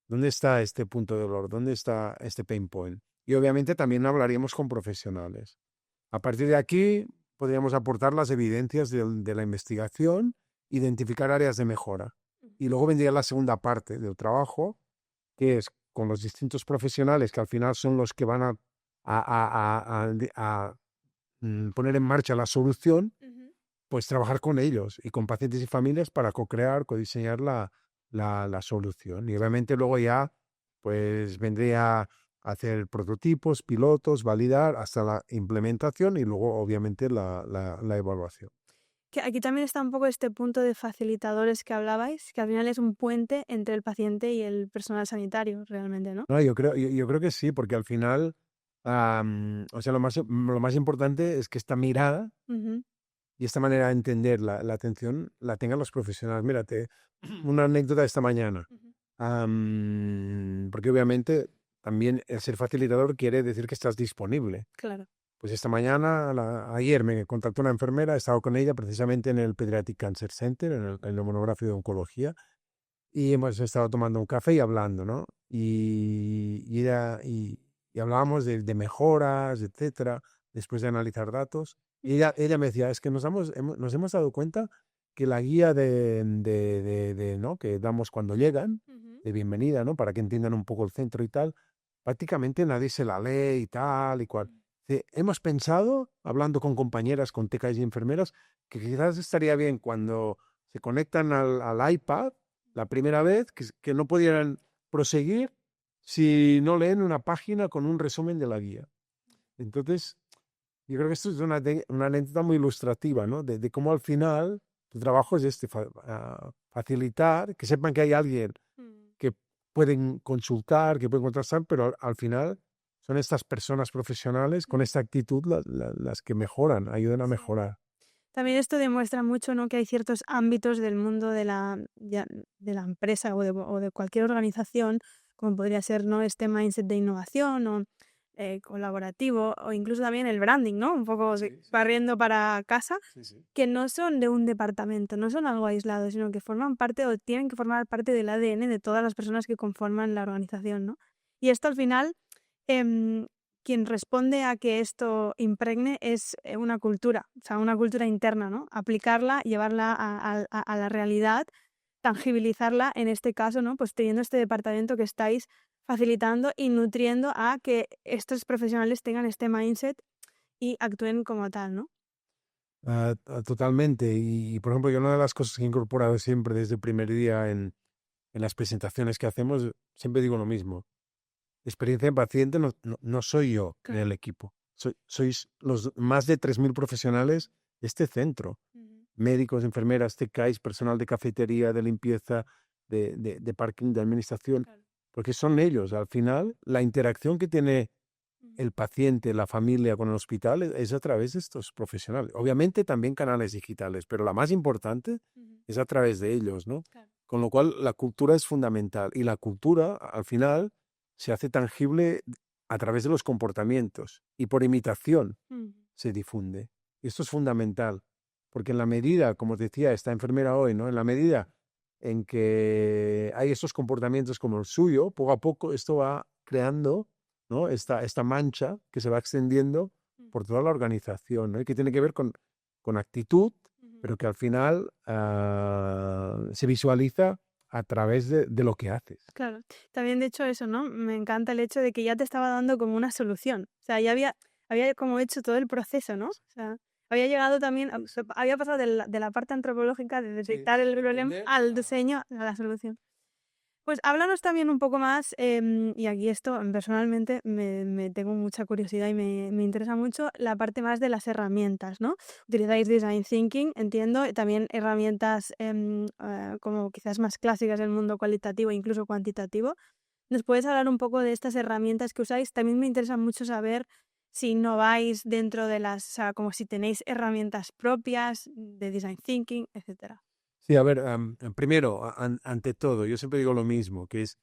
dónde está este punto de dolor, dónde está este pain point. Y obviamente también hablaríamos con profesionales. A partir de aquí podríamos aportar las evidencias de la investigación, identificar áreas de mejora. Y luego vendría la segunda parte del trabajo, que es con los distintos profesionales, que al final son los que van a poner en marcha la solución, pues trabajar con ellos y con pacientes y familias para co-crear, codiseñar la solución. Y obviamente luego ya pues vendría a hacer prototipos, pilotos, validar hasta la implementación y luego obviamente la evaluación. Que aquí también está un poco este punto de facilitadores que hablabais, que al final es un puente entre el paciente y el personal sanitario, realmente, ¿no? No, yo creo que sí, porque al final, o sea, lo más importante es que esta mirada Ujú, y esta manera de entender la atención la tengan los profesionales. Mírate, una anécdota de esta mañana. ujú. Porque obviamente también el ser facilitador quiere decir que estás disponible. Claro. Pues esta mañana, ayer me contactó una enfermera, he estado con ella precisamente en el Pediatric Cancer Center, en el monográfico de oncología, y hemos estado tomando un café y hablando, ¿no? Y hablábamos de mejoras, etcétera, después de analizar datos. Y ella me decía, es que nos hemos dado cuenta que la guía ¿no? que damos cuando llegan, Ujú. de bienvenida, ¿no? Para que entiendan un poco el centro y tal, prácticamente nadie se la lee y tal y cual. Hemos pensado, hablando con compañeras, con TKs y enfermeras, que quizás estaría bien cuando se conectan al iPad la primera vez, que no pudieran proseguir si no leen una página con un resumen de la guía. Entonces, yo creo que esto es una anécdota muy ilustrativa, ¿no? De cómo al final tu trabajo es facilitar, que sepan que hay alguien Mm. que pueden consultar, que pueden contrastar, pero al final son estas personas profesionales con esta actitud las que mejoran, ayudan a Sí. mejorar. También esto demuestra mucho, ¿no?, que hay ciertos ámbitos del mundo de la empresa o de cualquier organización, como podría ser, ¿no?, este mindset de innovación o colaborativo, o incluso también el branding, ¿no?, un poco Sí, sí, barriendo para casa, sí, sí. que no son de un departamento, no son algo aislado, sino que forman parte o tienen que formar parte del ADN de todas las personas que conforman la organización, ¿no? Y esto al final, em, quien responde a que esto impregne es una cultura, o sea, una cultura interna, ¿no? Aplicarla, llevarla a la realidad, tangibilizarla, en este caso, ¿no? Pues teniendo este departamento que estáis facilitando y nutriendo a que estos profesionales tengan este mindset y actúen como tal, ¿no? Totalmente. Por ejemplo, yo una de las cosas que he incorporado siempre desde el primer día en las presentaciones que hacemos, siempre digo lo mismo. Experiencia de paciente no soy yo en Claro. el equipo. Sois los más de 3.000 profesionales de este centro. Ujú. Médicos, enfermeras, TKIs, personal de cafetería, de limpieza, de parking, de administración. Claro. Porque son ellos. Al final, la interacción que tiene Ujú. el paciente, la familia con el hospital es a través de estos profesionales. Obviamente también canales digitales, pero la más importante Ujú. es a través de ellos, ¿no? Claro. Con lo cual la cultura es fundamental y la cultura al final se hace tangible a través de los comportamientos y por imitación Mm. se difunde. Y esto es fundamental, porque en la medida, como os decía esta enfermera hoy, ¿no? En la medida en que hay esos comportamientos como el suyo, poco a poco esto va creando, ¿no? Esta mancha que se va extendiendo por toda la organización, ¿no? Y que tiene que ver con actitud, Ujú. pero que al final se visualiza a través de lo que haces. Claro. También, de hecho, eso, ¿no? Me encanta el hecho de que ya te estaba dando como una solución. O sea, ya había como hecho todo el proceso, ¿no? O sea, había llegado también, o sea, había pasado de la parte antropológica, de Sí, detectar el de problema, entender. al diseño, a la solución. Pues háblanos también un poco más, y aquí esto personalmente me tengo mucha curiosidad y me interesa mucho la parte más de las herramientas, ¿no? Utilizáis Design Thinking, entiendo, y también herramientas como quizás más clásicas del mundo cualitativo e incluso cuantitativo. ¿Nos puedes hablar un poco de estas herramientas que usáis? También me interesa mucho saber si innováis dentro de las, o sea, como si tenéis herramientas propias de Design Thinking, etcétera. Sí, a ver, primero, ante todo, yo siempre digo lo mismo, que es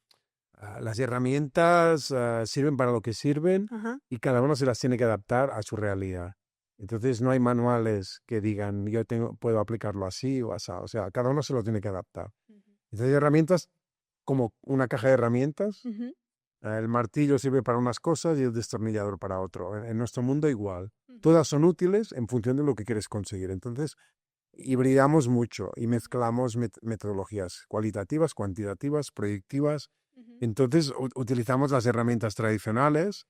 las herramientas sirven para lo que sirven Ajá. y cada uno se las tiene que adaptar a su realidad. Entonces no hay manuales que digan puedo aplicarlo así o así. O sea, cada uno se lo tiene que adaptar. Ujú. Entonces hay herramientas como una caja de herramientas. Ujú. El martillo sirve para unas cosas y el destornillador para otro. En nuestro mundo igual. Ujú. Todas son útiles en función de lo que quieres conseguir. Entonces, hibridamos mucho y mezclamos metodologías cualitativas, cuantitativas, proyectivas. Ujú. Entonces, utilizamos las herramientas tradicionales,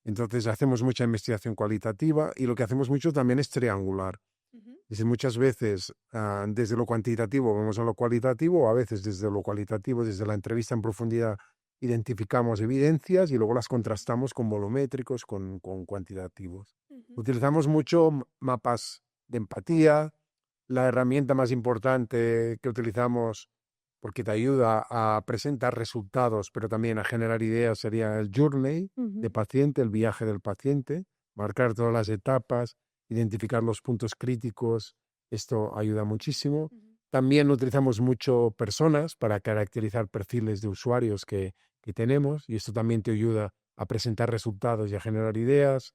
entonces hacemos mucha investigación cualitativa y lo que hacemos mucho también es triangular. Ujú. Es decir, muchas veces desde lo cuantitativo vamos a lo cualitativo, o a veces desde lo cualitativo, desde la entrevista en profundidad, identificamos evidencias y luego las contrastamos con volumétricos, con cuantitativos. Ujú. Utilizamos mucho mapas de empatía. La herramienta más importante que utilizamos porque te ayuda a presentar resultados, pero también a generar ideas, sería el journey de Ujú. paciente, el viaje del paciente, marcar todas las etapas, identificar los puntos críticos. Esto ayuda muchísimo. Ujú. También utilizamos mucho personas para caracterizar perfiles de usuarios que tenemos y esto también te ayuda a presentar resultados y a generar ideas.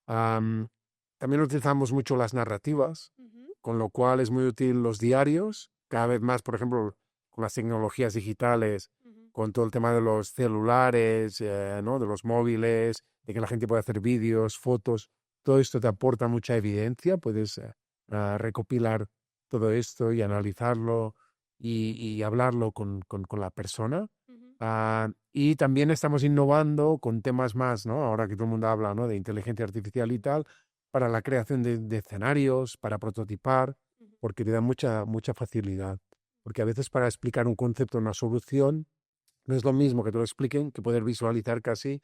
Am, También utilizamos mucho las narrativas, Ujú. con lo cual es muy útil los diarios. Cada vez más, por ejemplo, con las tecnologías digitales, Ujú. con todo el tema de los celulares, ¿no? De los móviles, de que la gente puede hacer vídeos, fotos, todo esto te aporta mucha evidencia. Puedes recopilar todo esto y analizarlo y hablarlo con la persona. Ujú. Y también estamos innovando con temas más, ¿no? Ahora que todo el mundo habla, ¿no? De inteligencia artificial y tal, para la creación de escenarios, para prototipar, Ujú. porque te da mucha facilidad. Porque a veces para explicar un concepto, una solución, no es lo mismo que te lo expliquen que poder visualizar casi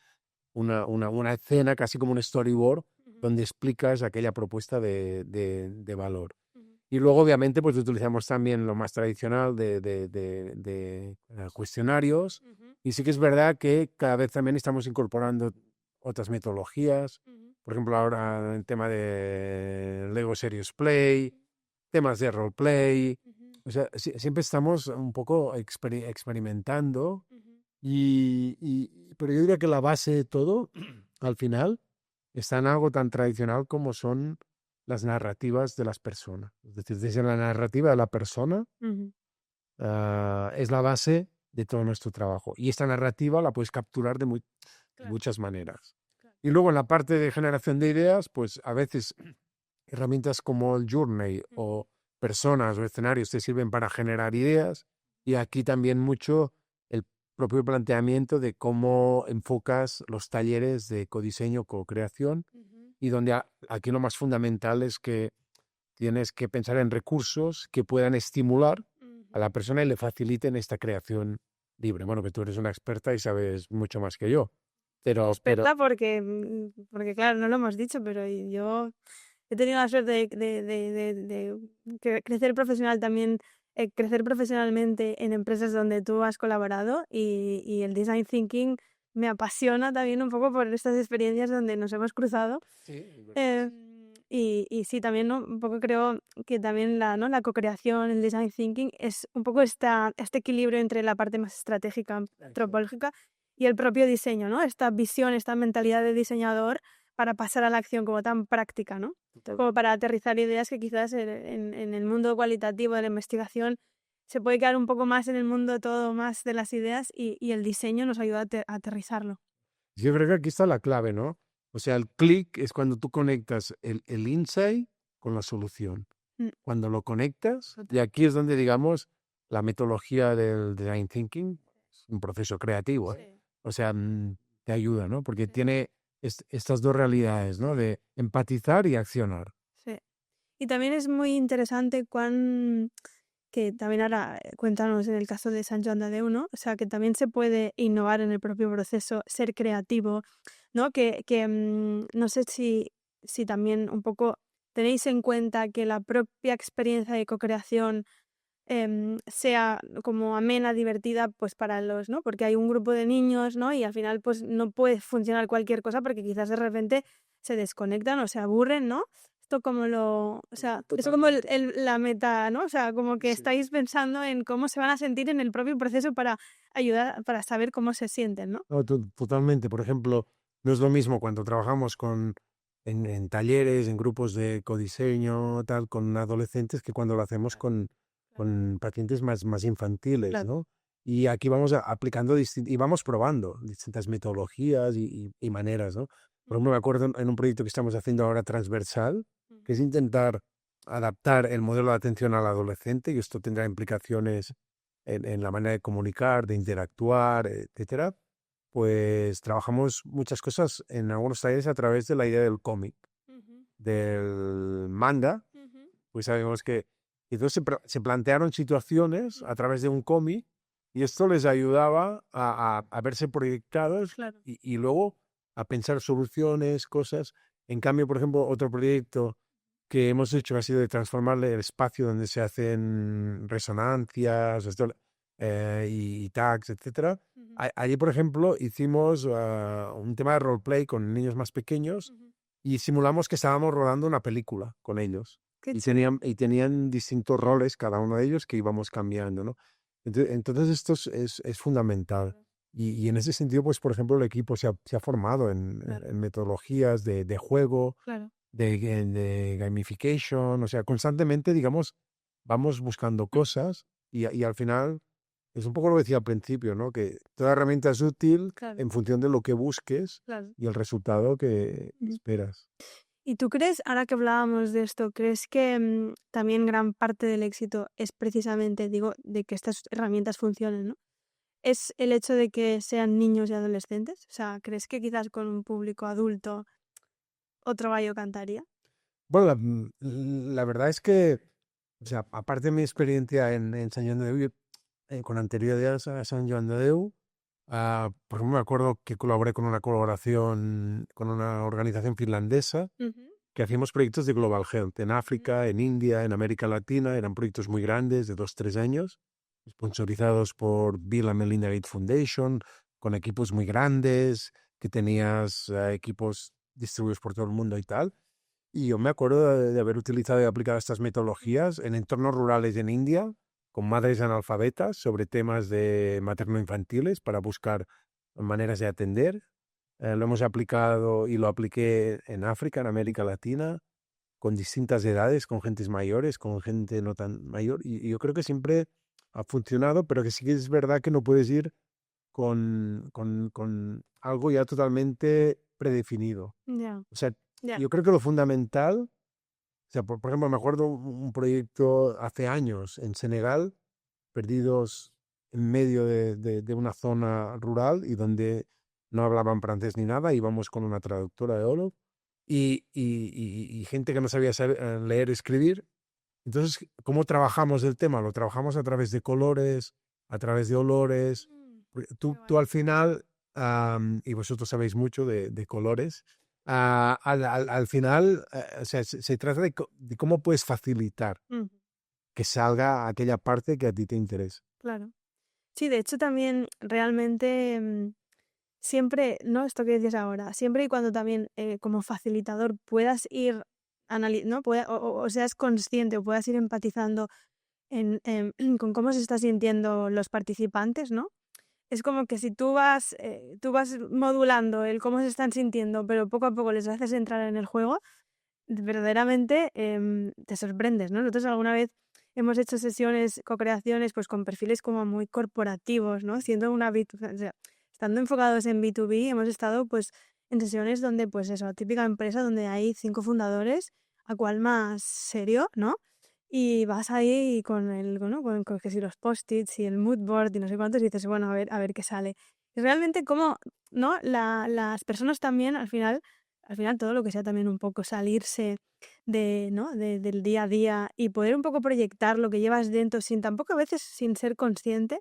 una escena, casi como un storyboard, Ujú. donde explicas aquella propuesta de valor. Ujú. Y luego, obviamente, pues utilizamos también lo más tradicional de cuestionarios. Ujú. Y sí que es verdad que cada vez también estamos incorporando otras metodologías. Ujú. Por ejemplo, ahora el tema de Lego Serious Play, temas de roleplay. Ujú. O sea, siempre estamos un poco experimentando. Ujú. Pero yo diría que la base de todo, al final, está en algo tan tradicional como son las narrativas de las personas. Es decir, desde la narrativa de la persona Ujú. es la base de todo nuestro trabajo. Y esta narrativa la puedes capturar de Claro, muchas maneras. claro. Y luego en la parte de generación de ideas, pues a veces herramientas como el Journey Ujú. o personas o escenarios te sirven para generar ideas. Y aquí también mucho el propio planteamiento de cómo enfocas los talleres de codiseño, co-creación, Ujú. y donde aquí lo más fundamental es que tienes que pensar en recursos que puedan estimular a Ujú. la persona y le faciliten esta creación libre. Bueno, que tú eres una experta y sabes mucho más que yo, pero Experta porque, porque claro, no lo hemos dicho, pero yo he tenido la suerte de crecer profesional también, crecer profesionalmente en empresas donde tú has colaborado y el design thinking me apasiona también un poco por estas experiencias donde nos hemos cruzado. sí, es verdad. Y sí, también, ¿no? Un poco creo que también la, ¿no? La co-creación, el design thinking es un poco este equilibrio entre la parte más estratégica, Exacto. antropológica, y el propio diseño, ¿no? Esta visión, esta mentalidad de diseñador para pasar a la acción como tan práctica, ¿no? Como para aterrizar ideas que quizás en el mundo cualitativo de la investigación se puede quedar un poco más en el mundo todo más de las ideas y el diseño nos ayuda a aterrizarlo. Yo creo que aquí está la clave, ¿no? O sea, el clic es cuando tú conectas el insight con la solución. Mm, Cuando lo conectas, y total. aquí es donde, digamos, la metodología del design thinking es un proceso creativo, ¿eh? Sí, O sea, te ayuda, ¿no? Porque sí, tiene estas dos realidades, ¿no? De empatizar y accionar. sí. Y también es muy interesante que también ahora cuéntanos en el caso de San Joan de Déu, ¿no? O sea, que también se puede innovar en el propio proceso, ser creativo, ¿no? No sé si también un poco tenéis en cuenta que la propia experiencia de co-creación sea como amena, divertida, pues para los, ¿no? Porque hay un grupo de niños, ¿no? Y al final, pues no puede funcionar cualquier cosa porque quizás de repente se desconectan o se aburren, ¿no? Esto como o sea, eso como la meta, ¿no? O sea, como que Sí. estáis pensando en cómo se van a sentir en el propio proceso para ayudar, para saber cómo se sienten, ¿no? No, totalmente. Por ejemplo, no es lo mismo cuando trabajamos en talleres, en grupos de codiseño, tal, con adolescentes, que cuando lo hacemos con pacientes más infantiles, Claro. ¿no? Y aquí vamos aplicando y vamos probando distintas metodologías y maneras, ¿no? Por ejemplo, me acuerdo en un proyecto que estamos haciendo ahora transversal, que es intentar adaptar el modelo de atención al adolescente, y esto tendrá implicaciones en la manera de comunicar, de interactuar, etcétera. Pues trabajamos muchas cosas en algunos talleres a través de la idea del cómic, Ujú, del manga. ujú, Pues sabemos que entonces se plantearon situaciones a ujú. través de un cómic, y esto les ayudaba a verse proyectados Claro. y luego a pensar soluciones, cosas. En cambio, por ejemplo, otro proyecto que hemos hecho ha sido de transformar el espacio donde se hacen resonancias, y tags, etcétera. Ujú, Allí, por ejemplo, hicimos un tema de roleplay con niños más pequeños ujú. y simulamos que estábamos rodando una película con ellos. Qué Y chulo. tenían distintos roles, cada uno de ellos, que íbamos cambiando, ¿no? Entonces esto es fundamental. Claro, Y en ese sentido, pues, por ejemplo, el equipo se ha formado claro, en metodologías de juego, claro. de gamification, o sea, constantemente, digamos, vamos buscando cosas y al final es un poco lo que decía al principio, ¿no? Que toda herramienta es útil Claro, en función de lo que busques claro. y el resultado que Ujú. esperas. ¿Y tú crees, ahora que hablábamos de esto, crees que también gran parte del éxito es precisamente, digo, de que estas herramientas funcionen, ¿no? ¿Es el hecho de que sean niños y adolescentes? O sea, ¿crees que quizás con un público adulto otro gallo cantaría? Bueno, la verdad es que, o sea, aparte de mi experiencia en San Joan de Déu, con anterioridad a San Joan de Déu, por ejemplo, me acuerdo que colaboré con una colaboración con una organización finlandesa Ujú, que hacíamos proyectos de Global Health en ujú, África, en India, en América Latina. Eran proyectos muy grandes, de 2, 3 años, sponsorizados por Bill and Melinda Gates Foundation, con equipos muy grandes, que tenías equipos distribuidos por todo el mundo y tal. Y yo me acuerdo de haber utilizado y aplicado estas metodologías en entornos rurales en India, con madres analfabetas, sobre temas de materno-infantiles para buscar maneras de atender. Lo hemos aplicado y lo apliqué en África, en América Latina, con distintas edades, con gentes mayores, con gente no tan mayor. Y yo creo que siempre ha funcionado, pero que sí que es verdad que no puedes ir con algo ya totalmente predefinido. ya, O sea, ya. yo creo que lo fundamental, o sea, por ejemplo, me acuerdo un proyecto hace años en Senegal, perdidos en medio de una zona rural y donde no hablaban francés ni nada, íbamos con una traductora de Olo y gente que no sabía leer y escribir. Entonces, ¿cómo trabajamos el tema? Lo trabajamos a través de colores, a través de olores. Porque Qué Tú guay. al final, y vosotros sabéis mucho de colores, al final, o sea, se trata de cómo puedes facilitar Mm, que salga aquella parte que a ti te interesa. claro. Sí, de hecho también realmente siempre, ¿no? Esto que decías ahora, siempre y cuando también como facilitador puedas ir, ¿no? O seas consciente o puedas ir empatizando con cómo se está sintiendo los participantes, ¿no? es como que si tú vas modulando el cómo se están sintiendo, pero poco a poco les haces entrar en el juego, verdaderamente te sorprendes, ¿no? Nosotros alguna vez hemos hecho sesiones, co-creaciones, pues con perfiles como muy corporativos, ¿no? Siendo una o sea, estando enfocados en B2B, hemos estado pues en sesiones donde, pues eso, típica empresa donde hay 5 fundadores, a cual más serio, ¿no? Y vas ahí con el, ¿no? Con que si los post-its y el mood board y no sé cuántos, y dices, bueno, a ver qué sale. Y realmente como, ¿no? Las personas también al final todo lo que sea también un poco salirse de, ¿no? Del día a día y poder un poco proyectar lo que llevas dentro sin tampoco a veces sin ser consciente,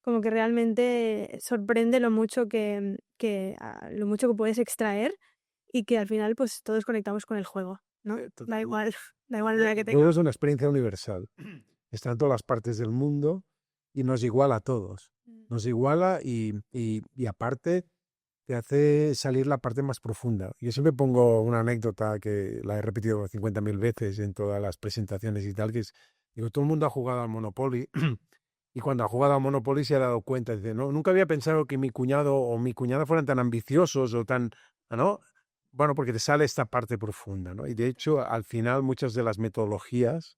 como que realmente sorprende lo mucho lo mucho que puedes extraer y que al final pues todos conectamos con el juego, ¿no? Total. Da igual, da igual la edad que El juego es tengamos. una experiencia universal. Está en todas las partes del mundo y nos iguala a todos. Nos iguala y aparte te hace salir la parte más profunda. Yo siempre pongo una anécdota que la he repetido 50.000 veces en todas las presentaciones y tal, que es, digo, todo el mundo ha jugado al Monopoly y cuando ha jugado al Monopoly se ha dado cuenta, dice, no, nunca había pensado que mi cuñado o mi cuñada fueran tan ambiciosos o tan, ¿no? Bueno, porque te sale esta parte profunda, ¿no? Y de hecho, al final, muchas de las metodologías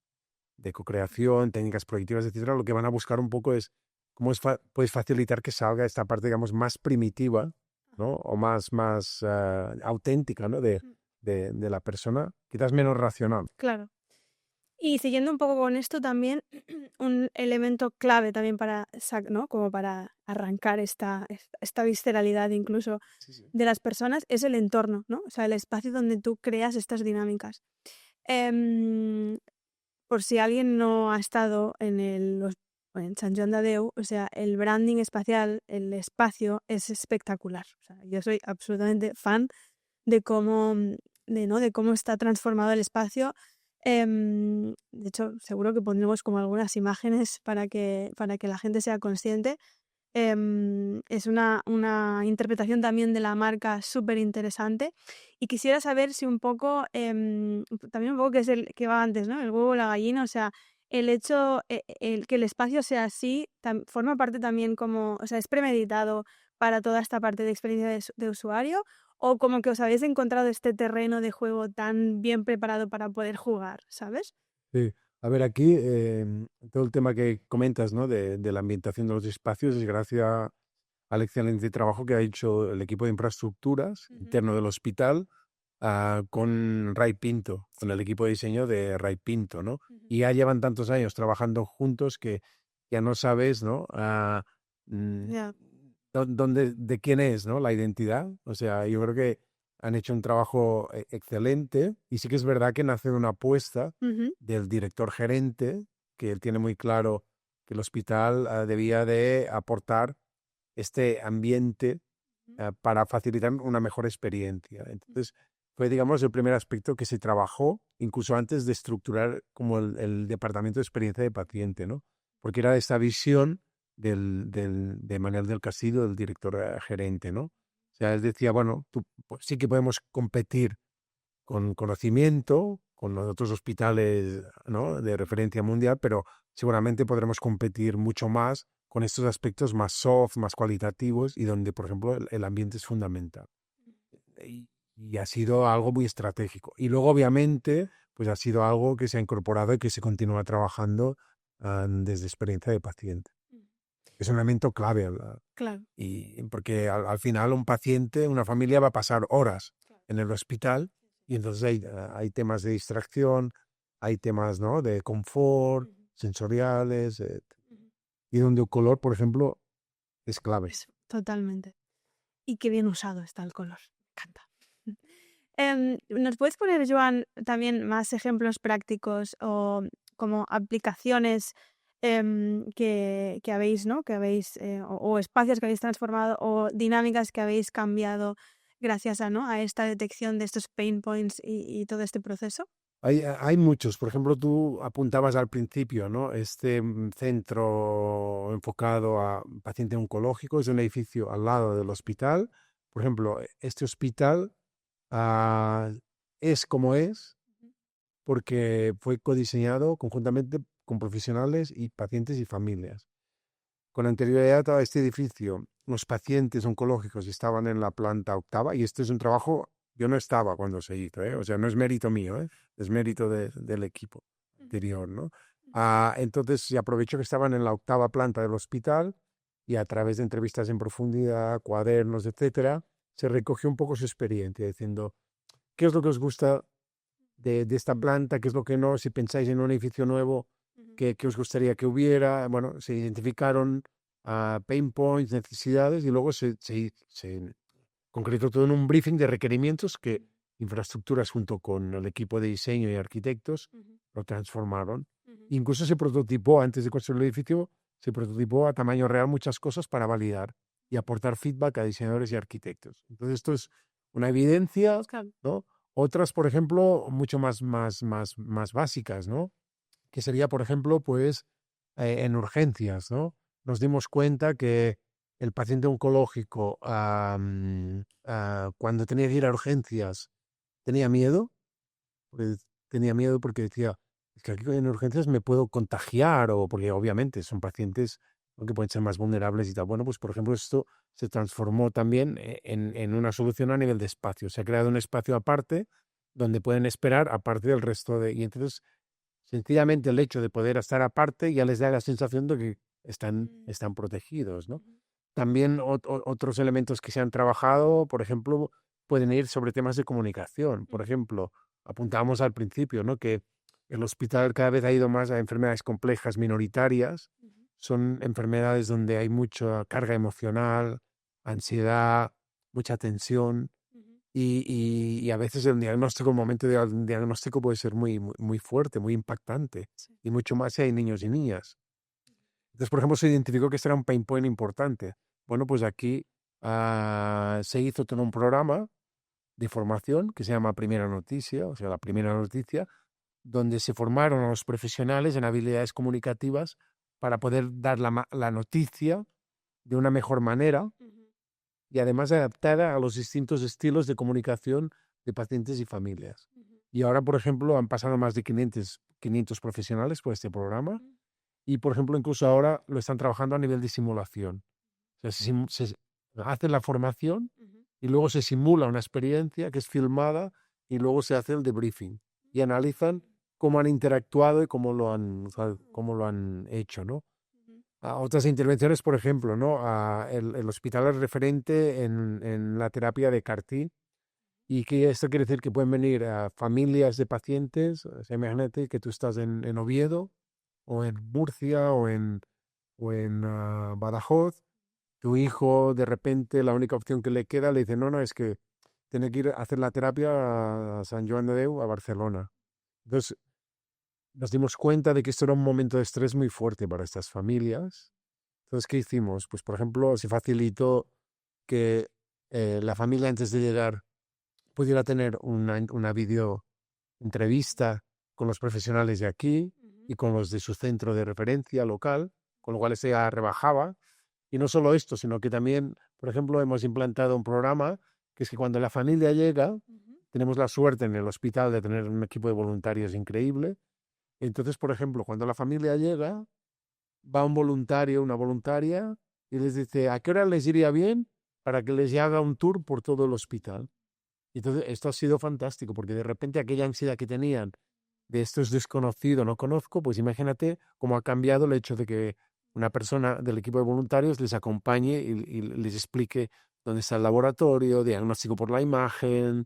de co-creación, técnicas proyectivas, etcétera, lo que van a buscar un poco es cómo puedes facilitar que salga esta parte, digamos, más primitiva, ¿no? O más auténtica, ¿no? De la persona, quizás menos racional. Claro. Y siguiendo un poco con esto también, un elemento clave también para, ¿no? Como para arrancar esta visceralidad incluso Sí, sí. de las personas es el entorno, ¿no? O sea, el espacio donde tú creas estas dinámicas. Em, por si alguien no ha estado en Sant Joan de Déu, o sea, el branding espacial, el espacio es espectacular. O sea, yo soy absolutamente fan de cómo, ¿no? De cómo está transformado el espacio. De hecho, seguro que pondremos como algunas imágenes para que la gente sea consciente. Es una interpretación también de la marca súper interesante. Y quisiera saber si un poco, también un poco que es el que va antes, ¿no? El huevo o la gallina, o sea, el hecho, el que el espacio sea así, forma parte también como, o sea, es premeditado para toda esta parte de experiencia de usuario, o como que os habéis encontrado este terreno de juego tan bien preparado para poder jugar, ¿sabes? Sí. A ver, aquí todo el tema que comentas, ¿no? De la ambientación de los espacios es gracias al excelente trabajo que ha hecho el equipo de infraestructuras Ujú. interno del hospital con Ray Pinto, con el equipo de diseño de Ray Pinto, ¿no? Ujú. Y ya llevan tantos años trabajando juntos que ya no sabes, ¿no? Ya. Dónde, de quién es, ¿no? La identidad. O sea, yo creo que han hecho un trabajo excelente y sí que es verdad que nace de una apuesta Ujú. del director gerente, que él tiene muy claro que el hospital debía de aportar este ambiente para facilitar una mejor experiencia. Entonces, fue, digamos, el primer aspecto que se trabajó incluso antes de estructurar como el departamento de experiencia de paciente, ¿no? Porque era esta visión de Manuel del Castillo, del director gerente, ¿no? O sea, él decía, bueno, pues sí que podemos competir con conocimiento, con los otros hospitales, ¿no? De referencia mundial, pero seguramente podremos competir mucho más con estos aspectos más soft, más cualitativos y donde, por ejemplo, el ambiente es fundamental. Y, y ha sido algo muy estratégico. Y luego, obviamente, pues ha sido algo que se ha incorporado y que se continúa trabajando desde experiencia de paciente. Es un elemento clave. Claro. Y porque al final un paciente, una familia va a pasar horas en el hospital y entonces hay temas de distracción, hay temas, ¿no? De confort, Ujú. sensoriales, Ujú. y donde el color, por ejemplo, es clave. Totalmente. Y qué bien usado está el color. Me encanta. ¿Nos puedes poner, Joan, también más ejemplos prácticos o como aplicaciones que habéis, ¿no? Que habéis, o espacios que habéis transformado o dinámicas que habéis cambiado gracias a, ¿no? A esta detección de estos pain points y todo este proceso? Hay muchos, por ejemplo, tú apuntabas al principio, ¿no? Este centro enfocado a paciente oncológico es un edificio al lado del hospital. Por ejemplo, este hospital ah, es como es porque fue codiseñado conjuntamente con profesionales y pacientes y familias. con anterioridad a este edificio, los pacientes oncológicos estaban en la planta octava y este es un trabajo, yo no estaba cuando se hizo, o sea, no es mérito mío, es mérito del equipo anterior, ¿no? Entonces se aprovechó que estaban en la octava planta del hospital y a través de entrevistas en profundidad, cuadernos, etcétera, se recogió un poco su experiencia diciendo, ¿qué es lo que os gusta de esta planta? ¿Qué es lo que no? Si pensáis en un edificio nuevo, ¿qué os gustaría que hubiera? Bueno, se identificaron pain points, necesidades y luego se concretó todo en un briefing de requerimientos que infraestructuras junto con el equipo de diseño y arquitectos lo transformaron. Incluso se prototipó, antes de construir el edificio, se prototipó a tamaño real muchas cosas para validar y aportar feedback a diseñadores y arquitectos. Entonces esto es una evidencia, Claro. ¿no? Otras, por ejemplo, mucho más básicas, ¿no? Que sería, por ejemplo, pues en urgencias, ¿no? Nos dimos cuenta que el paciente oncológico, cuando tenía que ir a urgencias, tenía miedo, porque decía, es que aquí en urgencias me puedo contagiar, o porque obviamente son pacientes, ¿no?, que pueden ser más vulnerables y tal. Bueno, pues por ejemplo, esto se transformó también en una solución a nivel de espacio. Se ha creado un espacio aparte donde pueden esperar aparte del resto de... Y entonces, sencillamente el hecho de poder estar aparte ya les da la sensación de que están protegidos, ¿no? También otros elementos que se han trabajado, por ejemplo, pueden ir sobre temas de comunicación. Por ejemplo, apuntábamos al principio, ¿no?, que el hospital cada vez ha ido más a enfermedades complejas minoritarias. Son enfermedades donde hay mucha carga emocional, ansiedad, mucha tensión. Y a veces el momento del diagnóstico puede ser muy fuerte, muy impactante. Sí. Y mucho más si hay niños y niñas. Entonces, por ejemplo, se identificó que este era un pain point importante. Bueno, pues aquí se hizo todo un programa de formación que se llama Primera Noticia, o sea, la primera noticia, donde se formaron a los profesionales en habilidades comunicativas para poder dar la noticia de una mejor manera y además adaptada a los distintos estilos de comunicación de pacientes y familias. Y ahora, por ejemplo, han pasado más de 500 profesionales por este programa. Y, por ejemplo, incluso ahora lo están trabajando a nivel de simulación. O sea, se hace la formación y luego se simula una experiencia que es filmada y luego se hace el debriefing. Y analizan cómo han interactuado y cómo lo han hecho, ¿no? Otras intervenciones, por ejemplo, ¿no? El hospital es referente en la terapia de CAR-T. Y que esto quiere decir que pueden venir a familias de pacientes. O sea, imagínate que tú estás en Oviedo o en Murcia o en Badajoz, tu hijo de repente la única opción que le queda le dice, no, es que tiene que ir a hacer la terapia a San Joan de Déu, a Barcelona. Entonces nos dimos cuenta de que esto era un momento de estrés muy fuerte para estas familias. Entonces, ¿qué hicimos? Pues, por ejemplo, se facilitó que la familia antes de llegar pudiera tener una video entrevista con los profesionales de aquí y con los de su centro de referencia local, con lo cual se rebajaba. Y no solo esto, sino que también, por ejemplo, hemos implantado un programa que es que cuando la familia llega, tenemos la suerte en el hospital de tener un equipo de voluntarios increíble. Entonces, por ejemplo, cuando la familia llega, va un voluntario, una voluntaria, y les dice, ¿a qué hora les iría bien para que les haga un tour por todo el hospital? Y entonces esto ha sido fantástico, porque de repente aquella ansiedad que tenían de esto es desconocido, no conozco, pues imagínate cómo ha cambiado el hecho de que una persona del equipo de voluntarios les acompañe y les explique dónde está el laboratorio, diagnóstico por la imagen,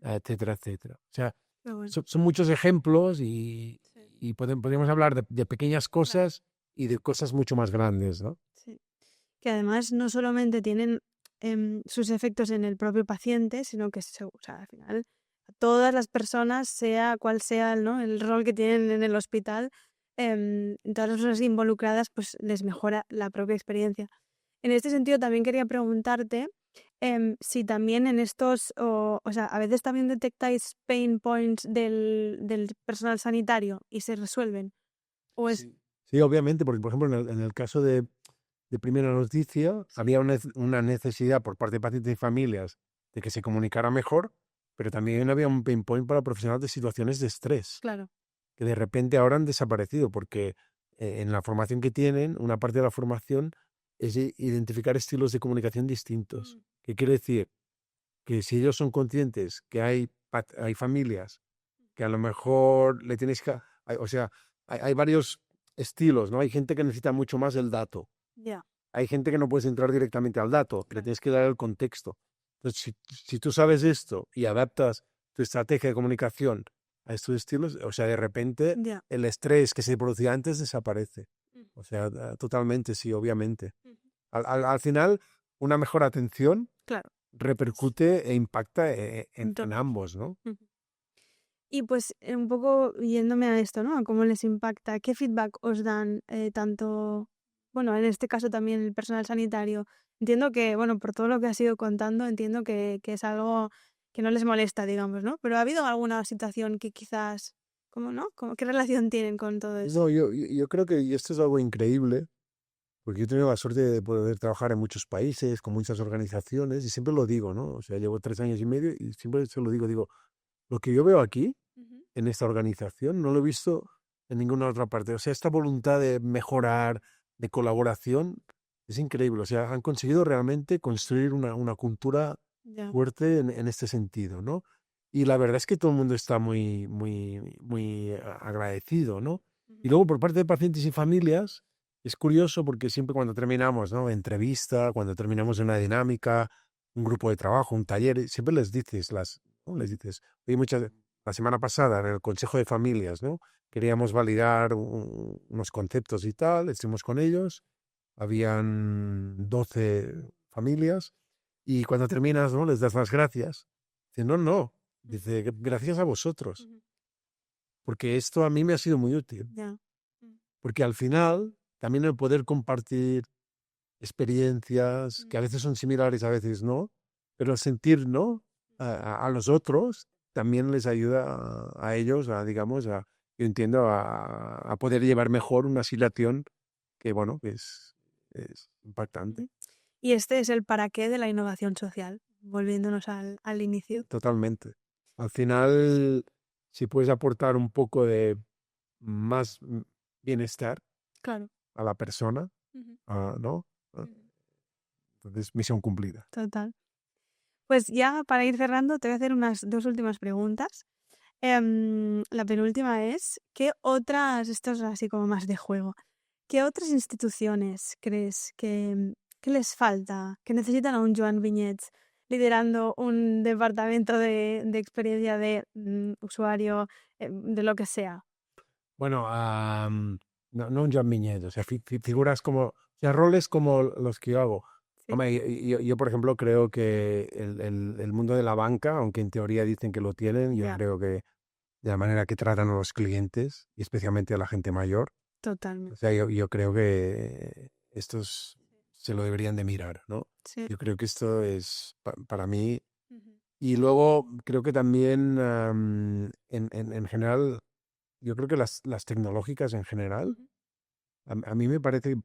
etcétera, etcétera. O sea, Bueno. son muchos ejemplos y Sí. podemos hablar de pequeñas Claro. cosas y de cosas mucho más grandes, ¿no? Sí. Que además no solamente tienen sus efectos en el propio paciente, sino que o sea, al final todas las personas, sea cual sea, ¿no?, el rol que tienen en el hospital, todas las personas involucradas, pues les mejora la propia experiencia. En este sentido, también quería preguntarte si también en estos, o sea, a veces también detectáis pain points del personal sanitario y se resuelven. O es... Sí. Sí, obviamente, porque por ejemplo en el caso de Primera Noticia había una necesidad por parte de pacientes y familias de que se comunicara mejor, pero también había un pain point para profesionales de situaciones de estrés, Claro. que de repente ahora han desaparecido, porque en la formación que tienen, una parte de la formación es identificar estilos de comunicación distintos. Mm. ¿Qué quiere decir? Que si ellos son conscientes que hay familias que a lo mejor le tienes que... o sea, hay varios estilos, ¿no? Hay gente que necesita mucho más el dato. Ya, Hay gente que no puedes entrar directamente al dato, que le claro. tienes que dar el contexto. Entonces, si tú sabes esto y adaptas tu estrategia de comunicación a estos estilos, o sea, de repente Ya. el estrés que se producía antes desaparece. Ujú, O sea, totalmente, sí, obviamente. ujú. Al final, una mejor atención Claro. repercute e impacta En en todos. ambos, ¿no? Ujú. Y pues un poco yéndome a esto, ¿no? A cómo les impacta, ¿qué feedback os dan tanto, bueno, en este caso también el personal sanitario? Entiendo que, bueno, por todo lo que has ido contando, entiendo que es algo que no les molesta, digamos, ¿no? Pero ¿ha habido alguna situación que quizás, ¿cómo no? ¿Qué relación tienen con todo eso? No, yo creo que esto es algo increíble, porque yo he tenido la suerte de poder trabajar en muchos países, con muchas organizaciones, y siempre lo digo, ¿no? O sea, llevo 3 años y medio y siempre se lo digo, lo que yo veo aquí, Ujú. en esta organización, no lo he visto en ninguna otra parte. O sea, esta voluntad de mejorar, de colaboración, es increíble. O sea, han conseguido realmente construir una cultura Ya. fuerte en este sentido, ¿no? Y la verdad es que todo el mundo está muy agradecido, ¿no? Y Ujú. luego por parte de pacientes y familias, es curioso porque siempre cuando terminamos, ¿no? Entrevista, cuando terminamos una dinámica, un grupo de trabajo, un taller, siempre les dices, ¿no? Les dices, oye, la semana pasada en el Consejo de Familias, ¿no? Queríamos validar unos conceptos y tal, estuvimos con ellos, habían 12 familias y cuando terminas, ¿no? Les das las gracias. Dice, no, no, Ujú. dice, gracias a vosotros, Ujú. porque esto a mí me ha sido muy útil, Ya. Mm. porque al final también el poder compartir experiencias que a veces son similares, a veces no, pero el sentir, ¿no? A los otros también les ayuda a ellos, digamos, yo entiendo, a poder llevar mejor una situación que, bueno, que es impactante, Ujú. Y este es el para qué de la innovación social, volviéndonos al inicio. totalmente. Al final, si puedes aportar un poco de más bienestar Claro. a la persona, Ujú, ¿no? Ah, ujú. Entonces, misión cumplida. Total. Pues ya para ir cerrando, te voy a hacer unas dos últimas preguntas. La penúltima es, ¿qué otras, esto es así como más de juego, qué otras instituciones crees que les falta, que necesitan a un Joan Vinyets liderando un departamento de experiencia de usuario, de lo que sea? Bueno, no un Joan Viñedo, o sea, figuras como, o sea, roles como los que yo hago. Sí, Hombre, yo, por ejemplo, creo que el mundo de la banca, aunque en teoría dicen que lo tienen, yo ya, creo que de la manera que tratan a los clientes, y especialmente a la gente mayor, o totalmente. sea, yo creo que estos se lo deberían de mirar, ¿no? Sí. Yo creo que esto es para mí. Ujú, Y luego creo que también, en general, yo creo que las tecnológicas en general, ujú, a mí me parece,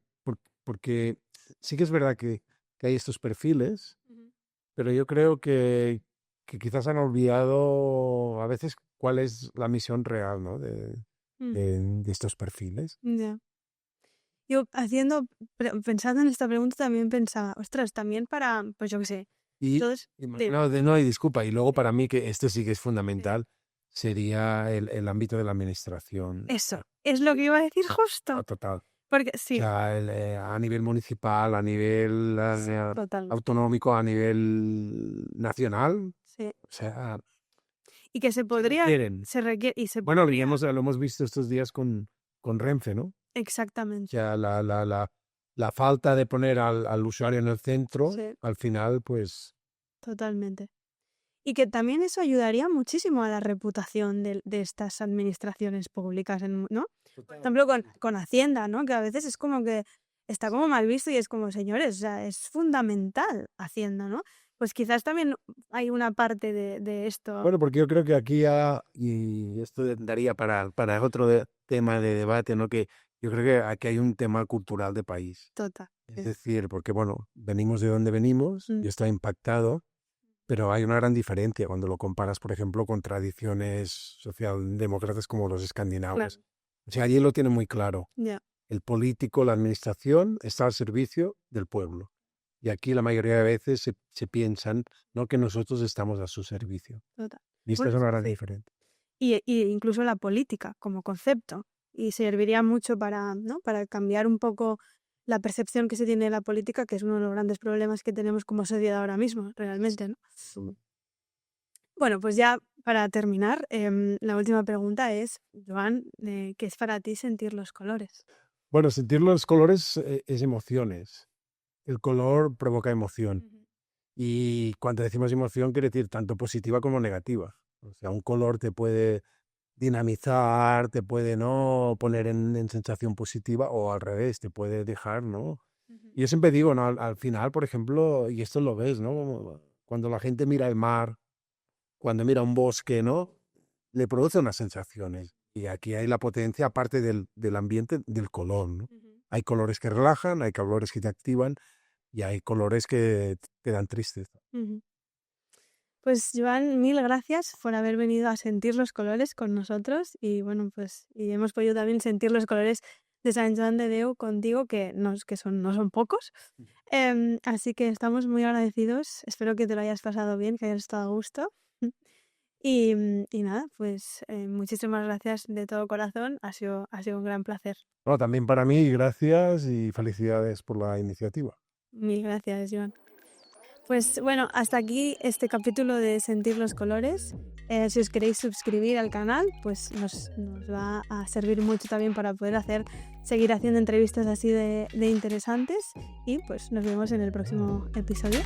porque sí que es verdad que hay estos perfiles, ujú. pero yo creo que quizás han olvidado a veces cuál es la misión real, ¿no? Mm, De estos perfiles. ya. Yo pensando en esta pregunta también pensaba, ostras, también para, pues yo qué sé, Y, todos, dime, no, y disculpa, y luego sí, para mí que esto sí que es sí. fundamental, sería el ámbito de la administración. Eso, es lo que iba a decir justo, Total. porque O sí, sea, a nivel municipal, a nivel totalmente, autonómico, a nivel nacional. sí. O sea, Y que se requieren. se requiere, y se Bueno, podría, lo hemos visto estos días con Renfe, ¿no? O exactamente, sea, la falta de poner al usuario en el centro, sí, al final, pues... totalmente. Y que también eso ayudaría muchísimo a la reputación de estas administraciones públicas, ¿no? Por Total. ejemplo, con Hacienda, ¿no? Que a veces es como que está como mal visto y es como, señores, o sea, es fundamental Hacienda, ¿no? Pues quizás también hay una parte de esto. Bueno, porque yo creo que aquí y esto daría para otro tema de debate, ¿no? Que yo creo que aquí hay un tema cultural de país. Total. Es Sí. decir, porque bueno, venimos de donde venimos Mm, y está impactado, pero hay una gran diferencia cuando lo comparas, por ejemplo, con tradiciones socialdemócratas como los escandinavos. claro, O sea, allí lo tienen muy claro. ya. El político, la administración, está al servicio del pueblo. Y aquí la mayoría de veces se piensan, ¿no?, que nosotros estamos a su servicio. Total. Y esta es Bueno, una gran sí. diferencia. Y incluso la política como concepto. Y serviría mucho para, ¿no?, para cambiar un poco la percepción que se tiene de la política, que es uno de los grandes problemas que tenemos como sociedad ahora mismo, realmente, ¿no? Bueno, pues ya para terminar, la última pregunta es, Joan, ¿qué es para ti sentir los colores? Bueno, sentir los colores es emociones. El color provoca emoción. Ujú. Y cuando decimos emoción, quiere decir tanto positiva como negativa. O sea, un color te puede dinamizar, te puede, ¿no?, poner en sensación positiva, o al revés, te puede dejar, ¿no? Ujú. Y yo siempre digo, ¿no?, al final, por ejemplo, y esto lo ves, ¿no?, cuando la gente mira el mar, cuando mira un bosque, ¿no?, le produce unas sensaciones. Y aquí hay la potencia, aparte del ambiente, del color, ¿no? Ujú. Hay colores que relajan, hay colores que te activan y hay colores que te dan tristeza. Ujú. Pues Joan, mil gracias por haber venido a sentir los colores con nosotros y bueno, pues y hemos podido también sentir los colores de Sant Joan de Déu contigo, no son pocos. Así que estamos muy agradecidos. Espero que te lo hayas pasado bien, que hayas estado a gusto. Y nada, pues muchísimas gracias de todo corazón. Ha sido un gran placer. Bueno, también para mí, gracias y felicidades por la iniciativa. Mil gracias, Joan. Pues bueno, hasta aquí este capítulo de Sentir los colores. Si os queréis suscribir al canal, pues nos va a servir mucho también para poder seguir haciendo entrevistas así de interesantes. Y pues nos vemos en el próximo episodio.